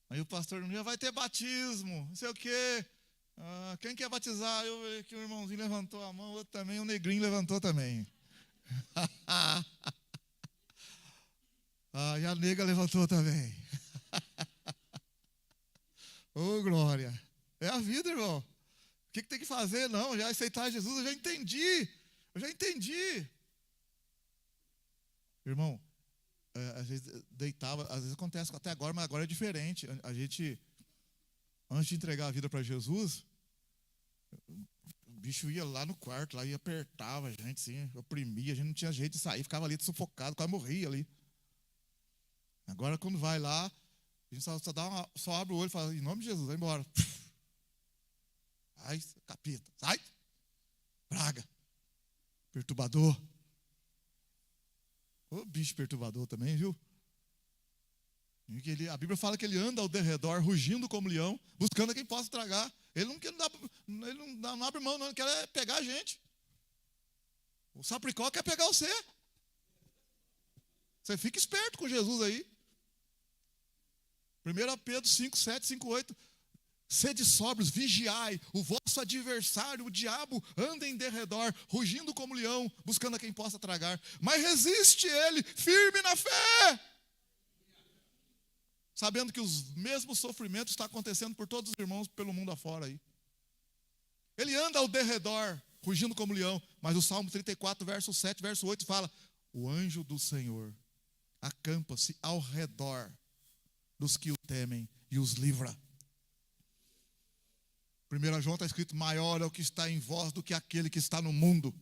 Aí o pastor, já vai ter batismo, não sei o quê. Quem quer batizar? Eu vi que o irmãozinho levantou a mão, o outro também, o negrinho levantou também. E a nega levantou também. Glória. É a vida, irmão. O que tem que fazer? Não, já aceitar Jesus, eu já entendi. Irmão, às vezes deitava, às vezes acontece até agora, mas agora é diferente. A gente, antes de entregar a vida para Jesus, o bicho ia lá no quarto, lá e apertava a gente, assim, oprimia, a gente não tinha jeito de sair, ficava ali sufocado, quase morria ali. Agora quando vai lá, a gente só abre o olho e fala: em nome de Jesus, vai embora. Sai, capeta, sai, praga, perturbador. Bicho perturbador também, viu? A Bíblia fala que ele anda ao derredor, rugindo como leão, buscando a quem possa tragar. Ele não abre mão, não, ele quer pegar a gente. O sapricó quer pegar você. Você fica esperto com Jesus aí. 1 Pedro 5, 7, 5, 8. Sede sóbrios, vigiai, o vosso adversário, o diabo, anda em derredor, rugindo como leão, buscando a quem possa tragar. Mas resiste ele, firme na fé. Sabendo que os mesmos sofrimentos estão acontecendo por todos os irmãos pelo mundo afora aí. Ele anda ao derredor, rugindo como leão. Mas o Salmo 34, verso 7, verso 8 fala: o anjo do Senhor acampa-se ao redor dos que o temem e os livra. 1 João está escrito: maior é o que está em vós do que aquele que está no mundo.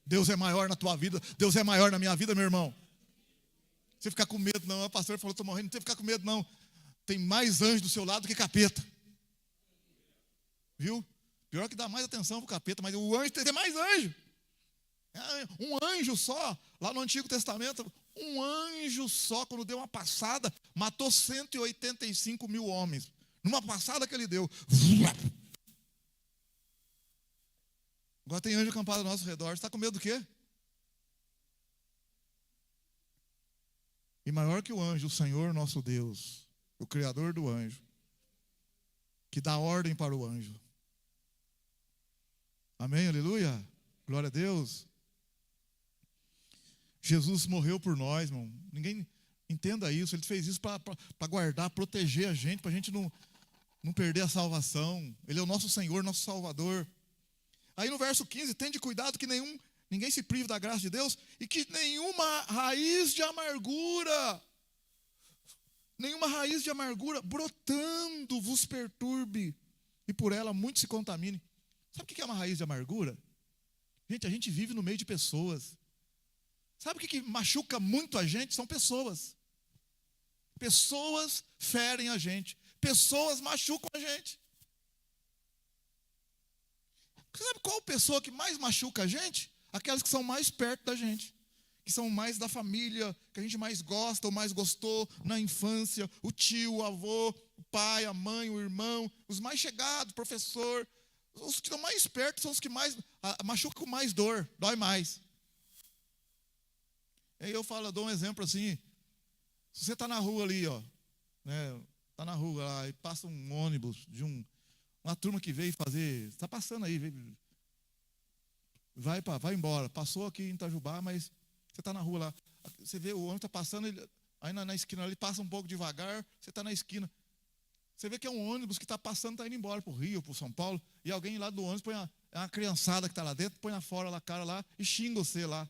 Deus é maior na tua vida, Deus é maior na minha vida, meu irmão. Não precisa ficar com medo, não. O pastor falou: estou morrendo, não precisa ficar com medo, não. Tem mais anjo do seu lado do que capeta. Viu? Pior que dá mais atenção para o capeta, mas o anjo tem mais anjo. Um anjo só, lá no Antigo Testamento, um anjo só, quando deu uma passada, matou 185 mil homens. Numa passada que ele deu. Agora tem anjo acampado ao nosso redor. Você está com medo do quê? E maior que o anjo, o Senhor nosso Deus, o Criador do anjo, que dá ordem para o anjo. Amém, aleluia, glória a Deus. Jesus morreu por nós, irmão. Ninguém entenda isso. Ele fez isso para guardar, proteger a gente, para a gente não perder a salvação. Ele é o nosso Senhor, nosso Salvador. Aí no verso 15, tende cuidado que ninguém se prive da graça de Deus e que nenhuma raiz de amargura brotando vos perturbe e por ela muito se contamine. Sabe o que é uma raiz de amargura? Gente, a gente vive no meio de pessoas. Sabe o que machuca muito a gente? São pessoas. Pessoas ferem a gente. Pessoas machucam a gente. Você sabe qual pessoa que mais machuca a gente? Aquelas que são mais perto da gente. Que são mais da família, que a gente mais gosta ou mais gostou na infância. O tio, o avô, o pai, a mãe, o irmão. Os mais chegados, o professor. Os que estão mais perto são os que mais machucam com mais dor, dói mais. Aí eu dou um exemplo assim. Se você está na rua ali, ó, né, está na rua lá, e passa um ônibus de uma turma que veio fazer, está passando aí, vai embora, passou aqui em Itajubá, mas você está na rua lá, você vê o ônibus está passando, aí na esquina ele passa um pouco devagar, você está na esquina, você vê que é um ônibus que está passando, está indo embora para o Rio, para o São Paulo, e alguém lá do ônibus põe uma criançada que está lá dentro, põe fora a cara lá e xinga você lá.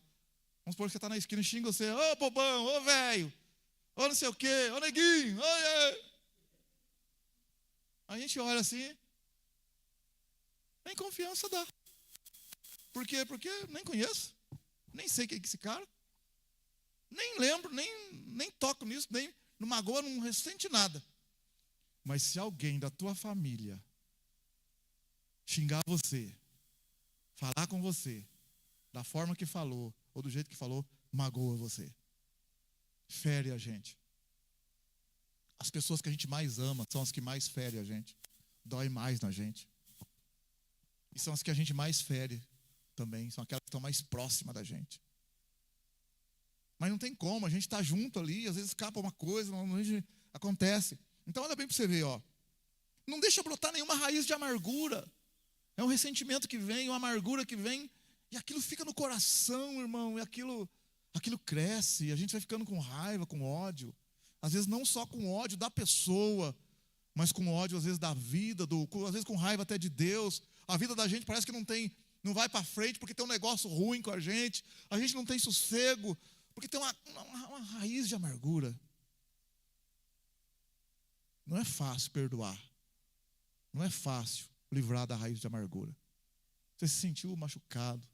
Vamos supor que você está na esquina e xinga você: ô bobão, ô velho, ô não sei o quê, ô neguinho, ô. A gente olha assim, nem confiança dá. Por quê? Porque nem conheço, nem sei quem é esse cara, nem lembro, nem toco nisso, nem não magoa, não ressente nada. Mas se alguém da tua família xingar você, falar com você, da forma que falou, ou do jeito que falou, magoa você. Fere a gente. As pessoas que a gente mais ama são as que mais ferem a gente. Dói mais na gente. E são as que a gente mais fere também. São aquelas que estão mais próximas da gente. Mas não tem como, a gente está junto ali, às vezes escapa uma coisa, acontece. Então olha bem para você ver, ó. Não deixa brotar nenhuma raiz de amargura. É um ressentimento que vem, uma amargura que vem, e aquilo fica no coração, irmão, e aquilo cresce, e a gente vai ficando com raiva, com ódio. Às vezes não só com ódio da pessoa, mas com ódio às vezes da vida, às vezes com raiva até de Deus. A vida da gente parece que não vai para frente porque tem um negócio ruim com a gente não tem sossego, porque tem uma raiz de amargura. Não é fácil perdoar. Não é fácil livrar da raiz de amargura. Você se sentiu machucado,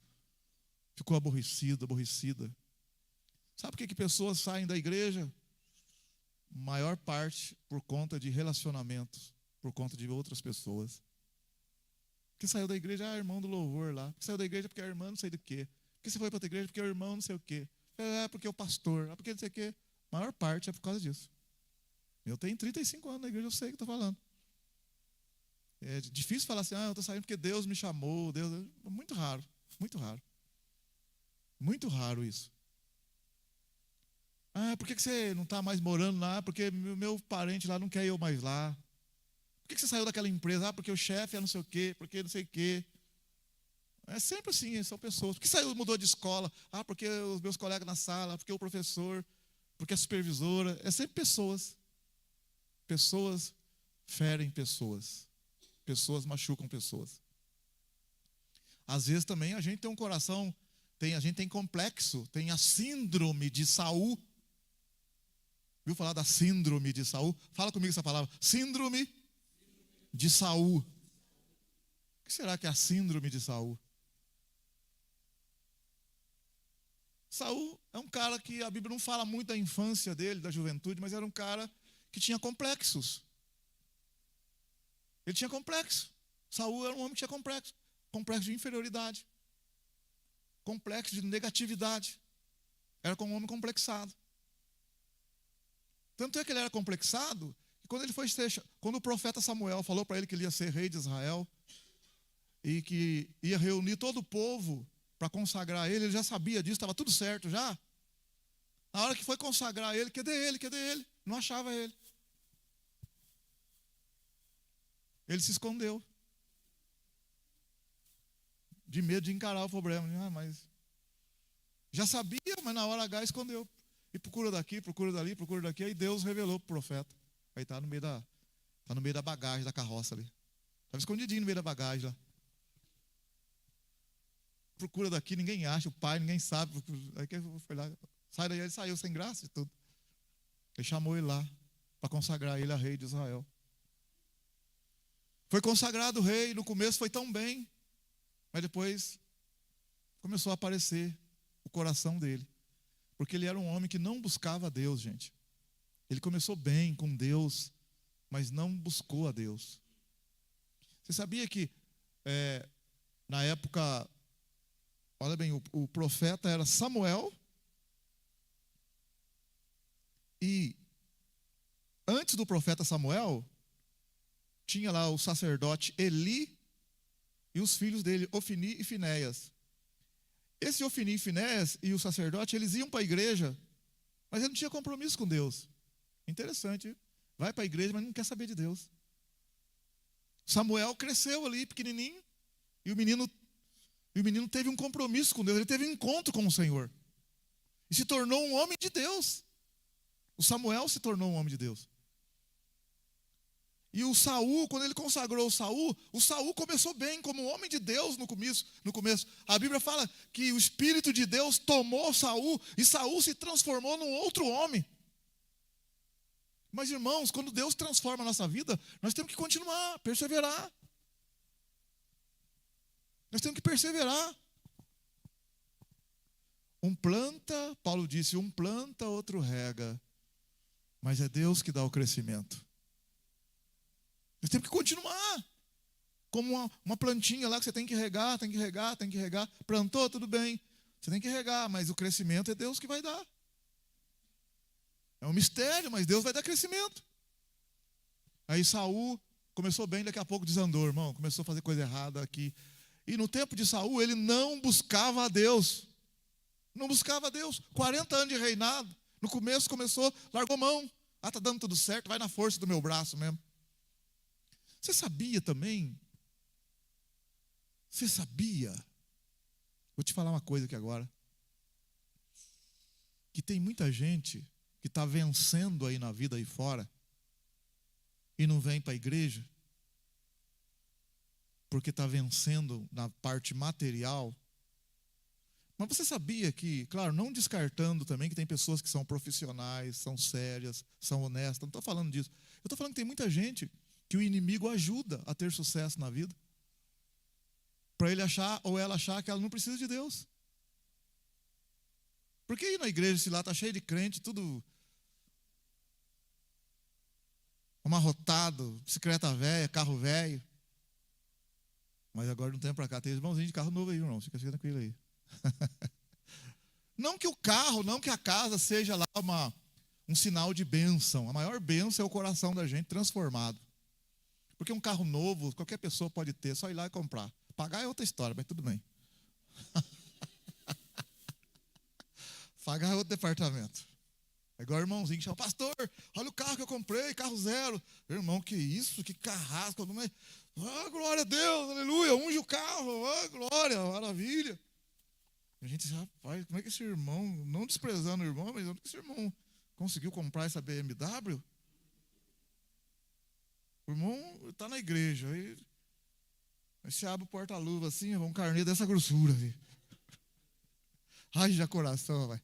ficou aborrecida. Sabe por que pessoas saem da igreja? Maior parte por conta de relacionamentos, por conta de outras pessoas. Porque saiu da igreja, irmão do louvor lá. Porque saiu da igreja porque é irmã não sei do quê. Porque você foi para outra igreja porque é irmão não sei o quê. Porque é o pastor, porque não sei o quê. Maior parte é por causa disso. Eu tenho 35 anos na igreja, eu sei o que estou falando. É difícil falar assim, eu estou saindo porque Deus me chamou. Muito raro, muito raro. Muito raro isso. Por que você não está mais morando lá? Porque meu parente lá não quer eu mais lá. Por que você saiu daquela empresa? Porque o chefe é não sei o quê, porque não sei o quê. É sempre assim, são pessoas. Por que saiu, mudou de escola? Porque os meus colegas na sala, porque o professor, porque a supervisora. É sempre pessoas. Pessoas ferem pessoas. Pessoas machucam pessoas. Às vezes também a gente tem um coração, a gente tem complexo, tem a síndrome de Saul. Viu falar da síndrome de Saul? Fala comigo essa palavra. Síndrome de Saul. O que será que é a síndrome de Saul? Saul é um cara que a Bíblia não fala muito da infância dele, da juventude, mas era um cara que tinha complexos. Ele tinha complexo. Saul era um homem que tinha complexo. Complexo de inferioridade. Complexo de negatividade. Era como um homem complexado. Tanto é que ele era complexado, que quando o profeta Samuel falou para ele que ele ia ser rei de Israel, e que ia reunir todo o povo para consagrar ele já sabia disso, estava tudo certo já. Na hora que foi consagrar ele, cadê ele? Cadê ele? Não achava ele. Ele se escondeu. De medo de encarar o problema. Mas já sabia, mas na hora H escondeu. E procura daqui, procura dali, procura daqui. Aí Deus revelou para o profeta. Aí está no meio da bagagem da carroça ali. Estava escondidinho no meio da bagagem lá. Procura daqui, ninguém acha, o pai, ninguém sabe. Aí que foi lá, sai daí, ele saiu sem graça e tudo. Ele chamou ele lá para consagrar ele a rei de Israel. Foi consagrado rei, no começo foi tão bem, mas depois começou a aparecer o coração dele. Porque ele era um homem que não buscava a Deus, gente. Ele começou bem com Deus, mas não buscou a Deus. Você sabia que na época, olha bem, o profeta era Samuel, e antes do profeta Samuel, tinha lá o sacerdote Eli e os filhos dele, Ofni e Finéias. Esse Ofni e Finéias e o sacerdote, eles iam para a igreja, mas ele não tinha compromisso com Deus. Interessante, vai para a igreja, mas não quer saber de Deus. Samuel cresceu ali, pequenininho, e o menino teve um compromisso com Deus, ele teve um encontro com o Senhor. E se tornou um homem de Deus. O Samuel se tornou um homem de Deus. E o Saul, quando ele consagrou o Saul começou bem, como um homem de Deus no começo. A Bíblia fala que o Espírito de Deus tomou Saul, e Saul se transformou num outro homem. Mas, irmãos, quando Deus transforma a nossa vida, nós temos que continuar, perseverar. Nós temos que perseverar. Paulo disse, um planta, outro rega. Mas é Deus que dá o crescimento. Nós temos que continuar. Como uma plantinha lá que você tem que regar, tem que regar, tem que regar. Plantou, tudo bem. Você tem que regar, mas o crescimento é Deus que vai dar. É um mistério, mas Deus vai dar crescimento. Aí Saul começou bem, daqui a pouco desandou, irmão. Começou a fazer coisa errada aqui. E no tempo de Saul, ele não buscava a Deus. Não buscava a Deus. 40 anos de reinado. No começo começou, largou mão. Ah, está dando tudo certo, vai na força do meu braço mesmo. Você sabia também? Você sabia? Vou te falar uma coisa aqui agora. Que tem muita gente que está vencendo aí na vida aí fora e não vem para a igreja porque está vencendo na parte material. Mas você sabia que, claro, não descartando também que tem pessoas que são profissionais, são sérias, são honestas, não estou falando disso. Eu estou falando que tem muita gente que o inimigo ajuda a ter sucesso na vida, para ele achar ou ela achar que ela não precisa de Deus. Porque ir na igreja, se lá está cheio de crente, tudo amarrotado, bicicleta velha, carro velho. Mas agora de um tempo para cá tem irmãozinho de carro novo aí, irmão, fica tranquilo aí. Não que o carro, não que a casa seja lá um sinal de bênção. A maior bênção é o coração da gente transformado. Porque um carro novo, qualquer pessoa pode ter, só ir lá e comprar. Pagar é outra história, mas tudo bem. Pagar é outro departamento. É igual o irmãozinho que chama, pastor, olha o carro que eu comprei, carro zero. Irmão, que isso, que carrasco. Ah, glória a Deus, aleluia, unge o carro, ah, glória, maravilha. A gente diz, rapaz, como é que esse irmão, não desprezando o irmão, mas como é que esse irmão conseguiu comprar essa BMW? O irmão está na igreja, aí você abre o porta-luva assim, um carnê dessa grossura. Ai, já coração, vai.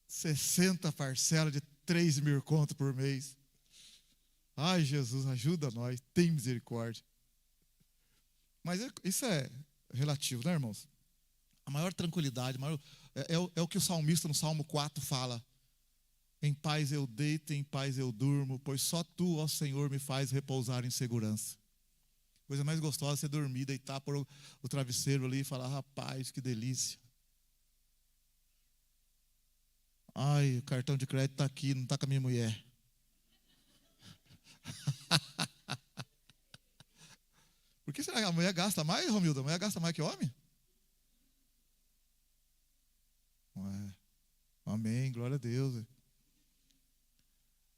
60 parcelas de 3.000 conto por mês. Ai, Jesus, ajuda nós, tem misericórdia. Mas isso é relativo, né, irmãos? A maior tranquilidade, é o que o salmista no Salmo 4 fala. Em paz eu deito, em paz eu durmo, pois só tu, ó Senhor, me faz repousar em segurança. Coisa mais gostosa é você dormir, deitar por o travesseiro ali e falar, rapaz, que delícia. Ai, o cartão de crédito está aqui, não está com a minha mulher. Por que será que a mulher gasta mais, Romildo? A mulher gasta mais que o homem? Ué. Amém, glória a Deus.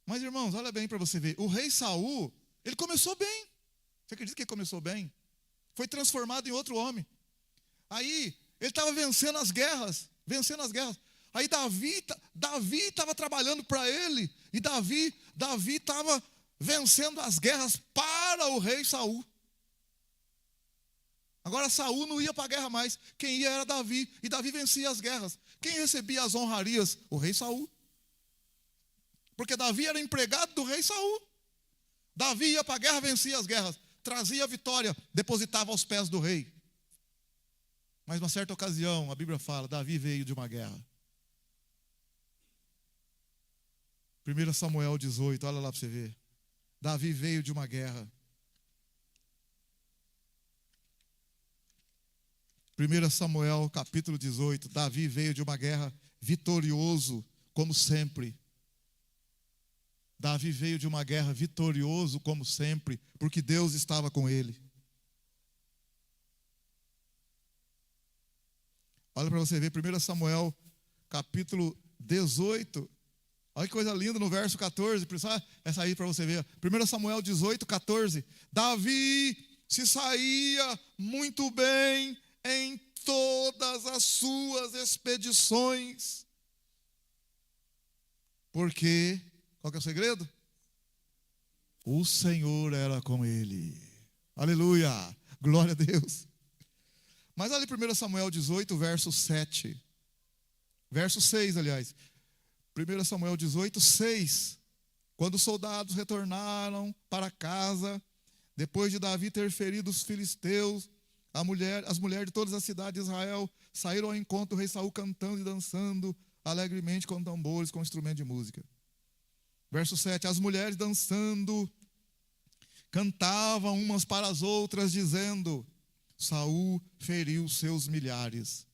Mas, irmãos, olha bem para você ver. O rei Saul, ele começou bem. Você acredita que ele começou bem? Foi transformado em outro homem. Aí, ele estava vencendo as guerras. Aí Davi estava trabalhando para ele. E Davi estava vencendo as guerras para o rei Saul. Agora Saul não ia para a guerra mais. Quem ia era Davi. E Davi vencia as guerras. Quem recebia as honrarias? O rei Saul. Porque Davi era empregado do rei Saul. Davi ia para a guerra, vencia as guerras, trazia a vitória, depositava aos pés do rei. Mas numa certa ocasião, a Bíblia fala, Davi veio de uma guerra. 1 Samuel 18, olha lá para você ver. Davi veio de uma guerra. 1 Samuel capítulo 18, Davi veio de uma guerra vitorioso, como sempre. Davi veio de uma guerra vitorioso, como sempre, porque Deus estava com ele. Olha para você ver, 1 Samuel, capítulo 18. Olha que coisa linda no verso 14. Essa aí para você ver. 1 Samuel 18, 14. Davi se saía muito bem em todas as suas expedições. Porque... qual que é o segredo? O Senhor era com ele. Aleluia! Glória a Deus. Mas olha 1 Samuel 18, verso 7. Verso 6, aliás. 1 Samuel 18, 6. Quando os soldados retornaram para casa, depois de Davi ter ferido os filisteus, as mulheres de todas as cidades de Israel saíram ao encontro do rei Saul cantando e dançando alegremente com tambores, com instrumento de música. Verso 7, as mulheres dançando, cantavam umas para as outras, dizendo, Saul feriu seus milhares,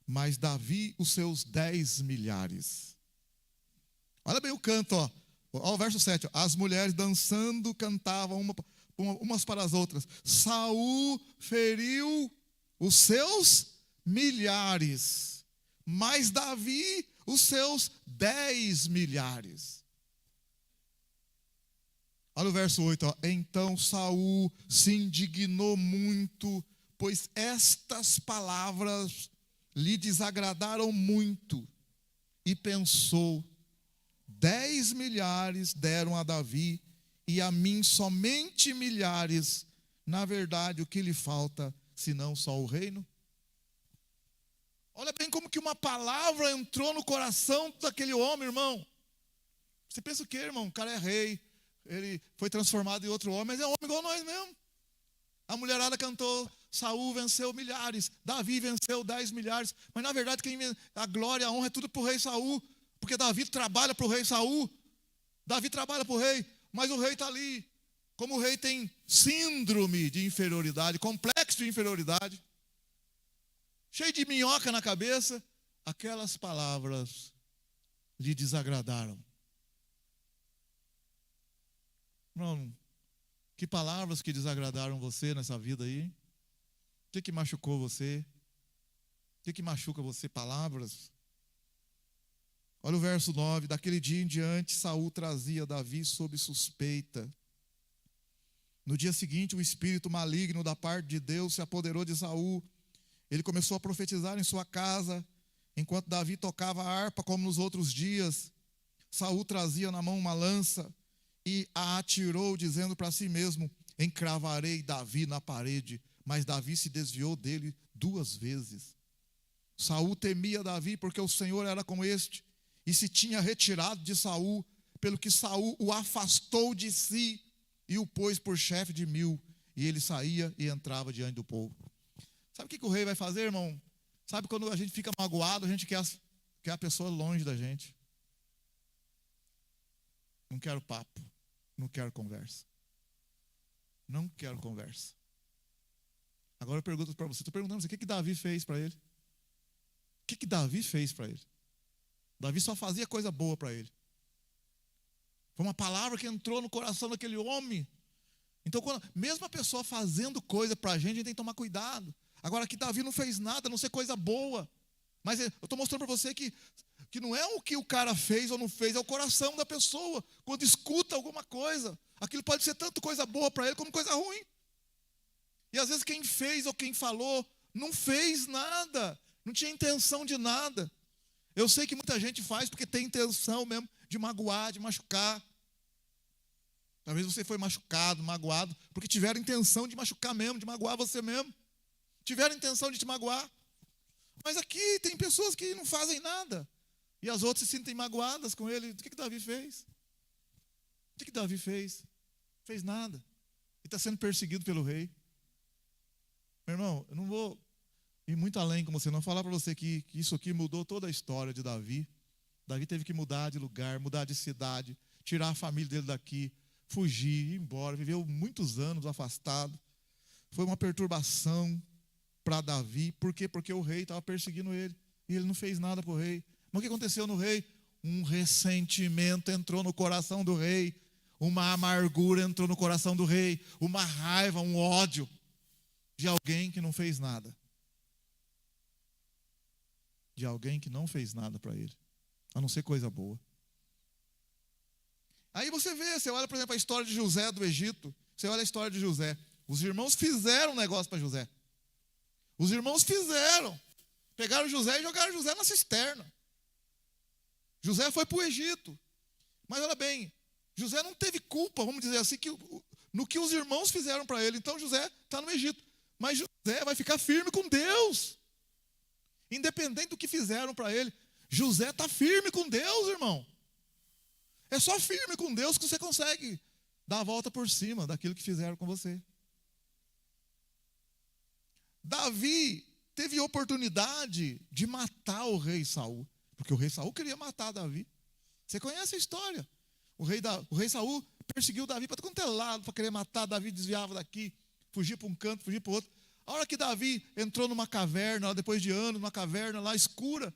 mas Davi os seus 10 milhares. Olha bem o canto, ó. Olha o verso 7, ó. As mulheres dançando, cantavam umas para as outras. Saul feriu os seus milhares, mas Davi os seus 10 milhares. Olha o verso 8, ó. Então Saul se indignou muito, pois estas palavras lhe desagradaram muito, e pensou, 10 milhares deram a Davi, e a mim somente milhares. Na verdade, o que lhe falta, senão só o reino? Olha bem como que uma palavra entrou no coração daquele homem, irmão. Você pensa o quê, irmão? O cara é rei. Ele foi transformado em outro homem, mas é homem igual nós mesmo. A mulherada cantou, Saul venceu milhares, Davi venceu 10 milhares. Mas na verdade a glória, a honra é tudo para o rei Saul. Porque Davi trabalha para o rei Saul. Davi trabalha para o rei, mas o rei está ali. Como o rei tem síndrome de inferioridade, complexo de inferioridade, cheio de minhoca na cabeça, aquelas palavras lhe desagradaram. Irmão, que palavras que desagradaram você nessa vida aí? O que machucou você? O que machuca você? Palavras? Olha o verso 9. Daquele dia em diante, Saul trazia Davi sob suspeita. No dia seguinte, o espírito maligno da parte de Deus se apoderou de Saul. Ele começou a profetizar em sua casa, enquanto Davi tocava a harpa como nos outros dias. Saul trazia na mão uma lança e a atirou, dizendo para si mesmo, encravarei Davi na parede. Mas Davi se desviou dele 2 vezes. Saul temia Davi, porque o Senhor era com este, e se tinha retirado de Saul, pelo que Saul o afastou de si, e o pôs por chefe de 1000. e ele saía e entrava diante do povo. Sabe o que o rei vai fazer, irmão? Sabe quando a gente fica magoado, a gente quer a pessoa longe da gente. Não quero papo, não quero conversa. Não quero conversa. Agora eu pergunto para você, estou perguntando o que Davi fez para ele? O que Davi fez para ele? Davi só fazia coisa boa para ele. Foi uma palavra que entrou no coração daquele homem. Então, mesmo a pessoa fazendo coisa para a gente tem que tomar cuidado. Agora, aqui Davi não fez nada, a não ser coisa boa. Mas eu estou mostrando para você que não é o que o cara fez ou não fez, é o coração da pessoa. Quando escuta alguma coisa, aquilo pode ser tanto coisa boa para ele como coisa ruim. E às vezes quem fez ou quem falou não fez nada, não tinha intenção de nada. Eu sei que muita gente faz porque tem intenção mesmo de magoar, de machucar. Talvez você foi machucado, magoado, porque tiveram intenção de machucar mesmo, de magoar você mesmo. Tiveram intenção de te magoar. Mas aqui tem pessoas que não fazem nada. E as outras se sentem magoadas com ele. O que Davi fez? O que Davi fez? Fez nada. Ele está sendo perseguido pelo rei. Meu irmão, eu não vou ir muito além com você, não falar para você que isso aqui mudou toda a história de Davi. Davi teve que mudar de lugar, mudar de cidade, tirar a família dele daqui, fugir, ir embora. Viveu muitos anos afastado. Foi uma perturbação para Davi. Por quê? Porque o rei estava perseguindo ele. E ele não fez nada para o rei. Mas o que aconteceu no rei? Um ressentimento entrou no coração do rei. Uma amargura entrou no coração do rei. Uma raiva, um ódio de alguém que não fez nada. De alguém que não fez nada para ele. A não ser coisa boa. Aí você vê, você olha, por exemplo, a história de José do Egito. Você olha a história de José. Os irmãos fizeram um negócio para José. Os irmãos fizeram. Pegaram José e jogaram José na cisterna. José foi para o Egito. Mas olha bem, José não teve culpa, vamos dizer assim, no que os irmãos fizeram para ele. Então José está no Egito. Mas José vai ficar firme com Deus. Independente do que fizeram para ele. José está firme com Deus, irmão. É só firme com Deus que você consegue dar a volta por cima daquilo que fizeram com você. Davi teve oportunidade de matar o rei Saul. Porque o rei Saul queria matar Davi. Você conhece a história. O rei Saul perseguiu Davi para quanto é lado, para querer matar. Davi desviava daqui, fugia para um canto, fugia para o outro. A hora que Davi entrou numa caverna, depois de anos, numa caverna lá escura,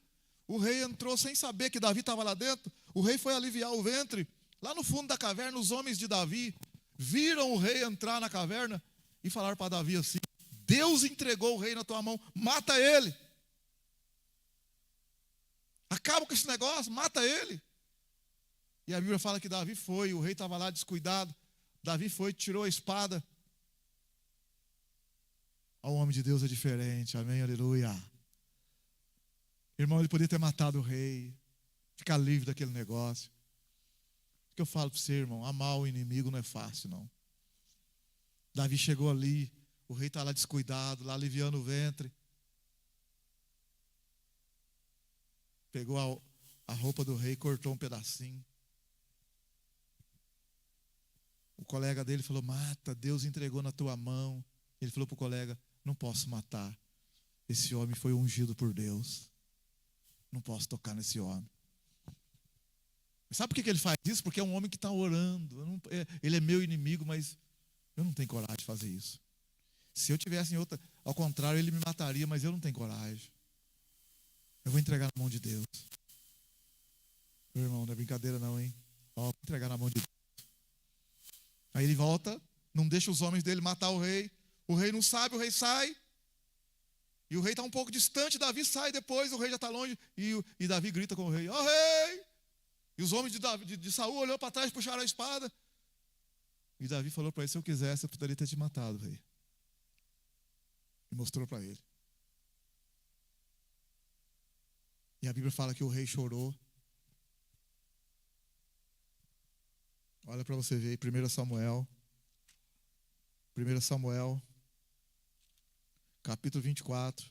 o rei entrou sem saber que Davi estava lá dentro. O rei foi aliviar o ventre. Lá no fundo da caverna, os homens de Davi viram o rei entrar na caverna e falaram para Davi assim: Deus entregou o rei na tua mão, mata ele. Acaba com esse negócio, mata ele. E a Bíblia fala que Davi foi, o rei estava lá descuidado. Davi foi, tirou a espada. O homem de Deus é diferente, amém, aleluia. Irmão, ele podia ter matado o rei, ficar livre daquele negócio. O que eu falo para você, irmão, amar o inimigo não é fácil, não. Davi chegou ali, o rei está lá descuidado, lá aliviando o ventre. Pegou a roupa do rei, cortou um pedacinho. O colega dele falou: mata, Deus entregou na tua mão. Ele falou para o colega: não posso matar. Esse homem foi ungido por Deus. Não posso tocar nesse homem. Sabe por que ele faz isso? Porque é um homem que está orando. Ele é meu inimigo, mas eu não tenho coragem de fazer isso. Se eu tivesse em outra, ao contrário, ele me mataria, mas eu não tenho coragem. Eu vou entregar na mão de Deus. Meu irmão, não é brincadeira não, hein? Vou entregar na mão de Deus. Aí ele volta, não deixa os homens dele matar o rei. O rei não sabe, o rei sai. E o rei está um pouco distante, Davi sai depois, o rei já está longe. E Davi grita com o rei: ó rei! E os homens de Saul olhou para trás, puxaram a espada. E Davi falou para ele: se eu quisesse, eu poderia ter te matado, rei. E mostrou para ele. E a Bíblia fala que o rei chorou. Olha para você ver, 1 Samuel. 1 Samuel, capítulo 24.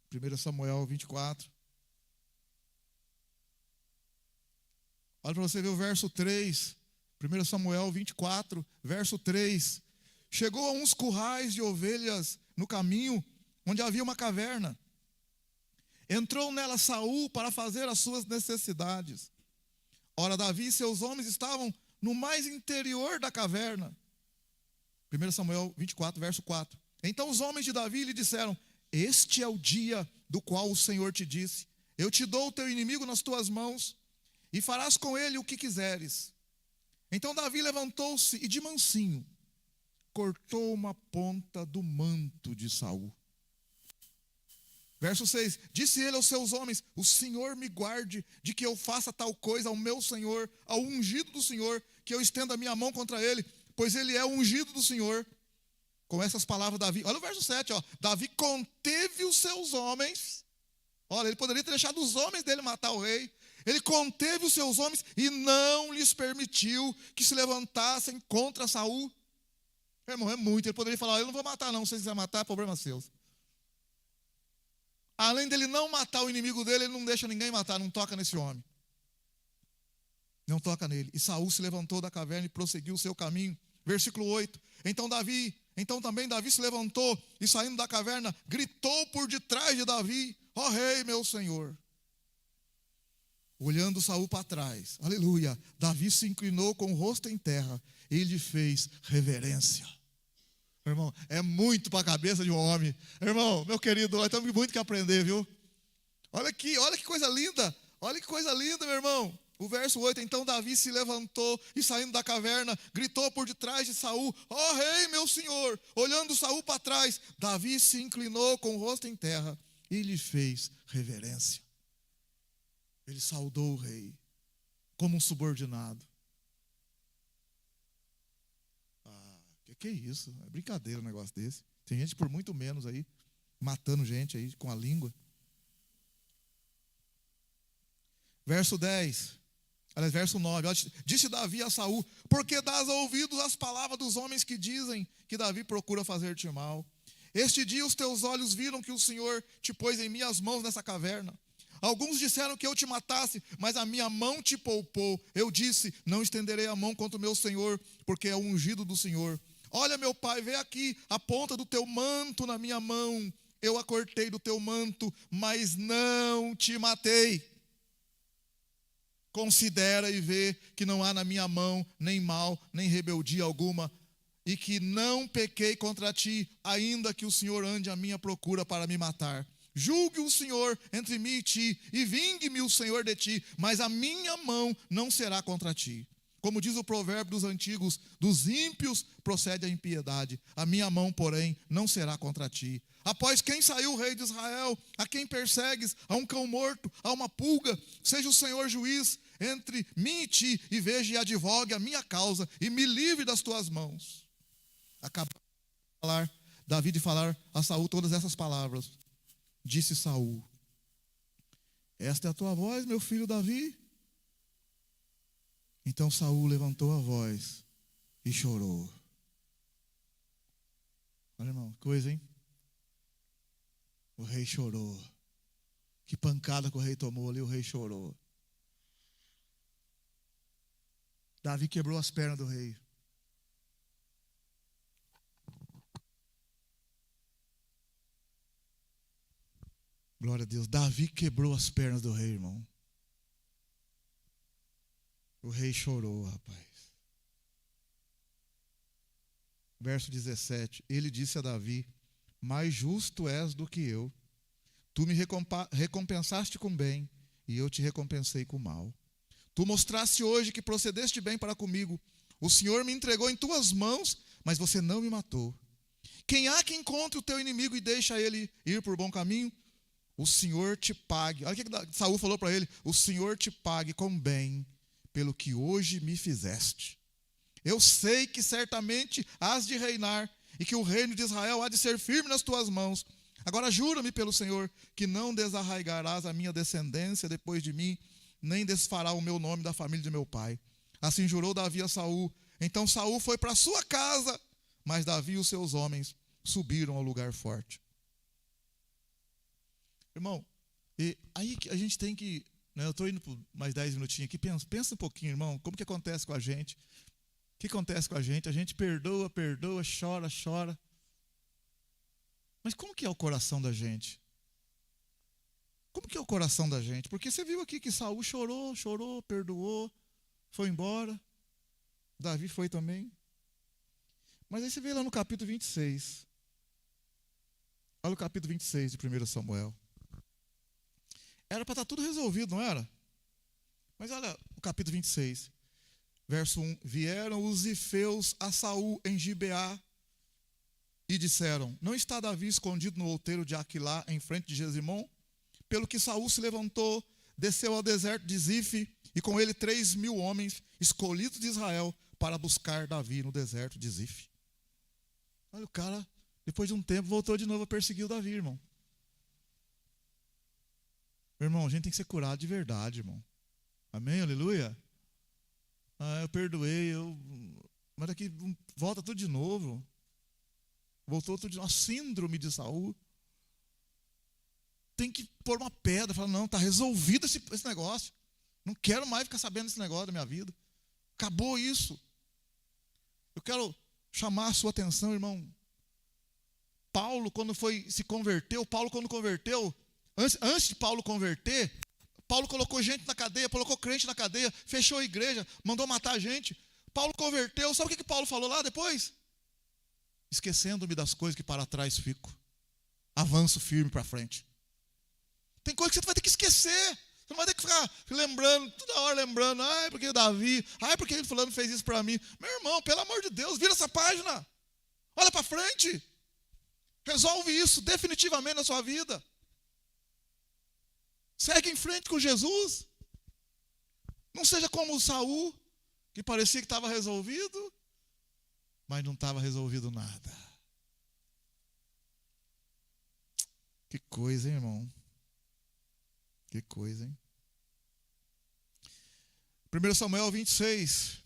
Primeiro Samuel 24. Olha para você ver o verso 3, 1 Samuel 24, verso 3. Chegou a uns currais de ovelhas no caminho, onde havia uma caverna. Entrou nela Saul para fazer as suas necessidades. Ora, Davi e seus homens estavam no mais interior da caverna. 1 Samuel 24, verso 4. Então os homens de Davi lhe disseram: este é o dia do qual o Senhor te disse: eu te dou o teu inimigo nas tuas mãos, e farás com ele o que quiseres. Então Davi levantou-se e de mansinho cortou uma ponta do manto de Saul. Verso 6, disse ele aos seus homens: o Senhor me guarde de que eu faça tal coisa ao meu Senhor, ao ungido do Senhor, que eu estenda a minha mão contra ele, pois ele é o ungido do Senhor. Com essas palavras Davi, olha o verso 7, Davi conteve os seus homens. Olha, ele poderia ter deixado os homens dele matar o rei. Ele conteve os seus homens e não lhes permitiu que se levantassem contra Saul. Irmão, é muito. Ele poderia falar: eu não vou matar não, se você quiser matar, é problema seu. Além dele não matar o inimigo dele, ele não deixa ninguém matar, não toca nesse homem. Não toca nele. E Saul se levantou da caverna e prosseguiu o seu caminho. Versículo 8. Então também Davi se levantou e, saindo da caverna, gritou por detrás de Davi: ó rei, meu senhor. Olhando Saul para trás, aleluia, Davi se inclinou com o rosto em terra e lhe fez reverência. Irmão, é muito para a cabeça de um homem. Irmão, meu querido, nós temos muito que aprender, viu? Olha aqui, olha que coisa linda. Olha que coisa linda, meu irmão. O verso 8, então Davi se levantou e, saindo da caverna, gritou por detrás de Saul: ó rei, meu senhor. Olhando Saul para trás, Davi se inclinou com o rosto em terra e lhe fez reverência. Ele saudou o rei como um subordinado. Que é isso? É brincadeira um negócio desse. Tem gente por muito menos aí, matando gente aí com a língua. Verso 10, aliás, verso 9. Disse Davi a Saul: por que dás ouvidos às palavras dos homens que dizem que Davi procura fazer-te mal? Este dia os teus olhos viram que o Senhor te pôs em minhas mãos nessa caverna. Alguns disseram que eu te matasse, mas a minha mão te poupou. Eu disse: não estenderei a mão contra o meu Senhor, porque é o ungido do Senhor. Olha, meu pai, vê aqui a ponta do teu manto na minha mão. Eu a cortei do teu manto, mas não te matei. Considera e vê que não há na minha mão nem mal, nem rebeldia alguma, e que não pequei contra ti, ainda que o Senhor ande à minha procura para me matar. Julgue o Senhor entre mim e ti, e vingue-me o Senhor de ti, mas a minha mão não será contra ti. Como diz o provérbio dos antigos: dos ímpios procede a impiedade, a minha mão, porém, não será contra ti. Após quem saiu o rei de Israel, a quem persegues, a um cão morto, a uma pulga, seja o Senhor juiz entre mim e ti, e veja e advogue a minha causa, e me livre das tuas mãos. Acabou Davi de falar a Saul todas essas palavras. Disse Saul: esta é a tua voz, meu filho Davi? Então Saul levantou a voz e chorou. Olha, irmão, coisa, hein? O rei chorou. Que pancada que o rei tomou ali, o rei chorou. Davi quebrou as pernas do rei. Glória a Deus. Davi quebrou as pernas do rei, irmão. O rei chorou, rapaz. Verso 17. Ele disse a Davi: mais justo és do que eu. Tu me recompensaste com bem, e eu te recompensei com mal. Tu mostraste hoje que procedeste bem para comigo. O Senhor me entregou em tuas mãos, mas você não me matou. Quem há que encontre o teu inimigo e deixa ele ir por bom caminho? O Senhor te pague. Olha o que Saul falou para ele: o Senhor te pague com bem pelo que hoje me fizeste. Eu sei que certamente hás de reinar, e que o reino de Israel há de ser firme nas tuas mãos. Agora jura-me pelo Senhor que não desarraigarás a minha descendência depois de mim, nem desfará o meu nome da família de meu pai. Assim jurou Davi a Saul. Então Saul foi para sua casa, mas Davi e os seus homens subiram ao lugar forte. Irmão, e aí a gente tem que né? Eu estou indo por mais 10 minutinhos aqui. Pensa um pouquinho, irmão, como que acontece com a gente? O que acontece com a gente? A gente perdoa, chora, chora. Mas como que é o coração da gente? Como que é o coração da gente? Porque você viu aqui que Saul chorou, perdoou, foi embora. Davi foi também. Mas aí você vê lá no capítulo 26. Olha o capítulo 26 de 1 Samuel. Era para estar tudo resolvido, não era? Mas olha o capítulo 26, verso 1. Vieram os zifeus a Saul em Gibeá e disseram: não está Davi escondido no outeiro de Aquilá, em frente de Jesimon? Pelo que Saul se levantou, desceu ao deserto de Zife, e com ele 3.000 homens, escolhidos de Israel, para buscar Davi no deserto de Zife. Olha, o cara, depois de um tempo, voltou de novo a perseguir o Davi, irmão. Irmão, a gente tem que ser curado de verdade, irmão. Amém? Aleluia? Eu perdoei, mas daqui volta tudo de novo. Voltou tudo de novo. A síndrome de Saul. Tem que pôr uma pedra, falar, não, está resolvido esse negócio. Não quero mais ficar sabendo desse negócio da minha vida. Acabou isso. Eu quero chamar a sua atenção, irmão. Paulo, quando converteu, antes de Paulo converter, Paulo colocou gente na cadeia, colocou crente na cadeia, fechou a igreja, mandou matar a gente. Paulo converteu, sabe o que Paulo falou lá depois? Esquecendo-me das coisas que para trás fico, avanço firme para frente. Tem coisa que você vai ter que esquecer. Você não vai ter que ficar lembrando, toda hora lembrando, porque Davi, porque fulano fez isso para mim. Meu irmão, pelo amor de Deus, vira essa página. Olha para frente. Resolve isso definitivamente na sua vida. Segue em frente com Jesus. Não seja como o Saul, que parecia que estava resolvido, mas não estava resolvido nada. Que coisa, hein, irmão? Que coisa, hein? 1 Samuel 26,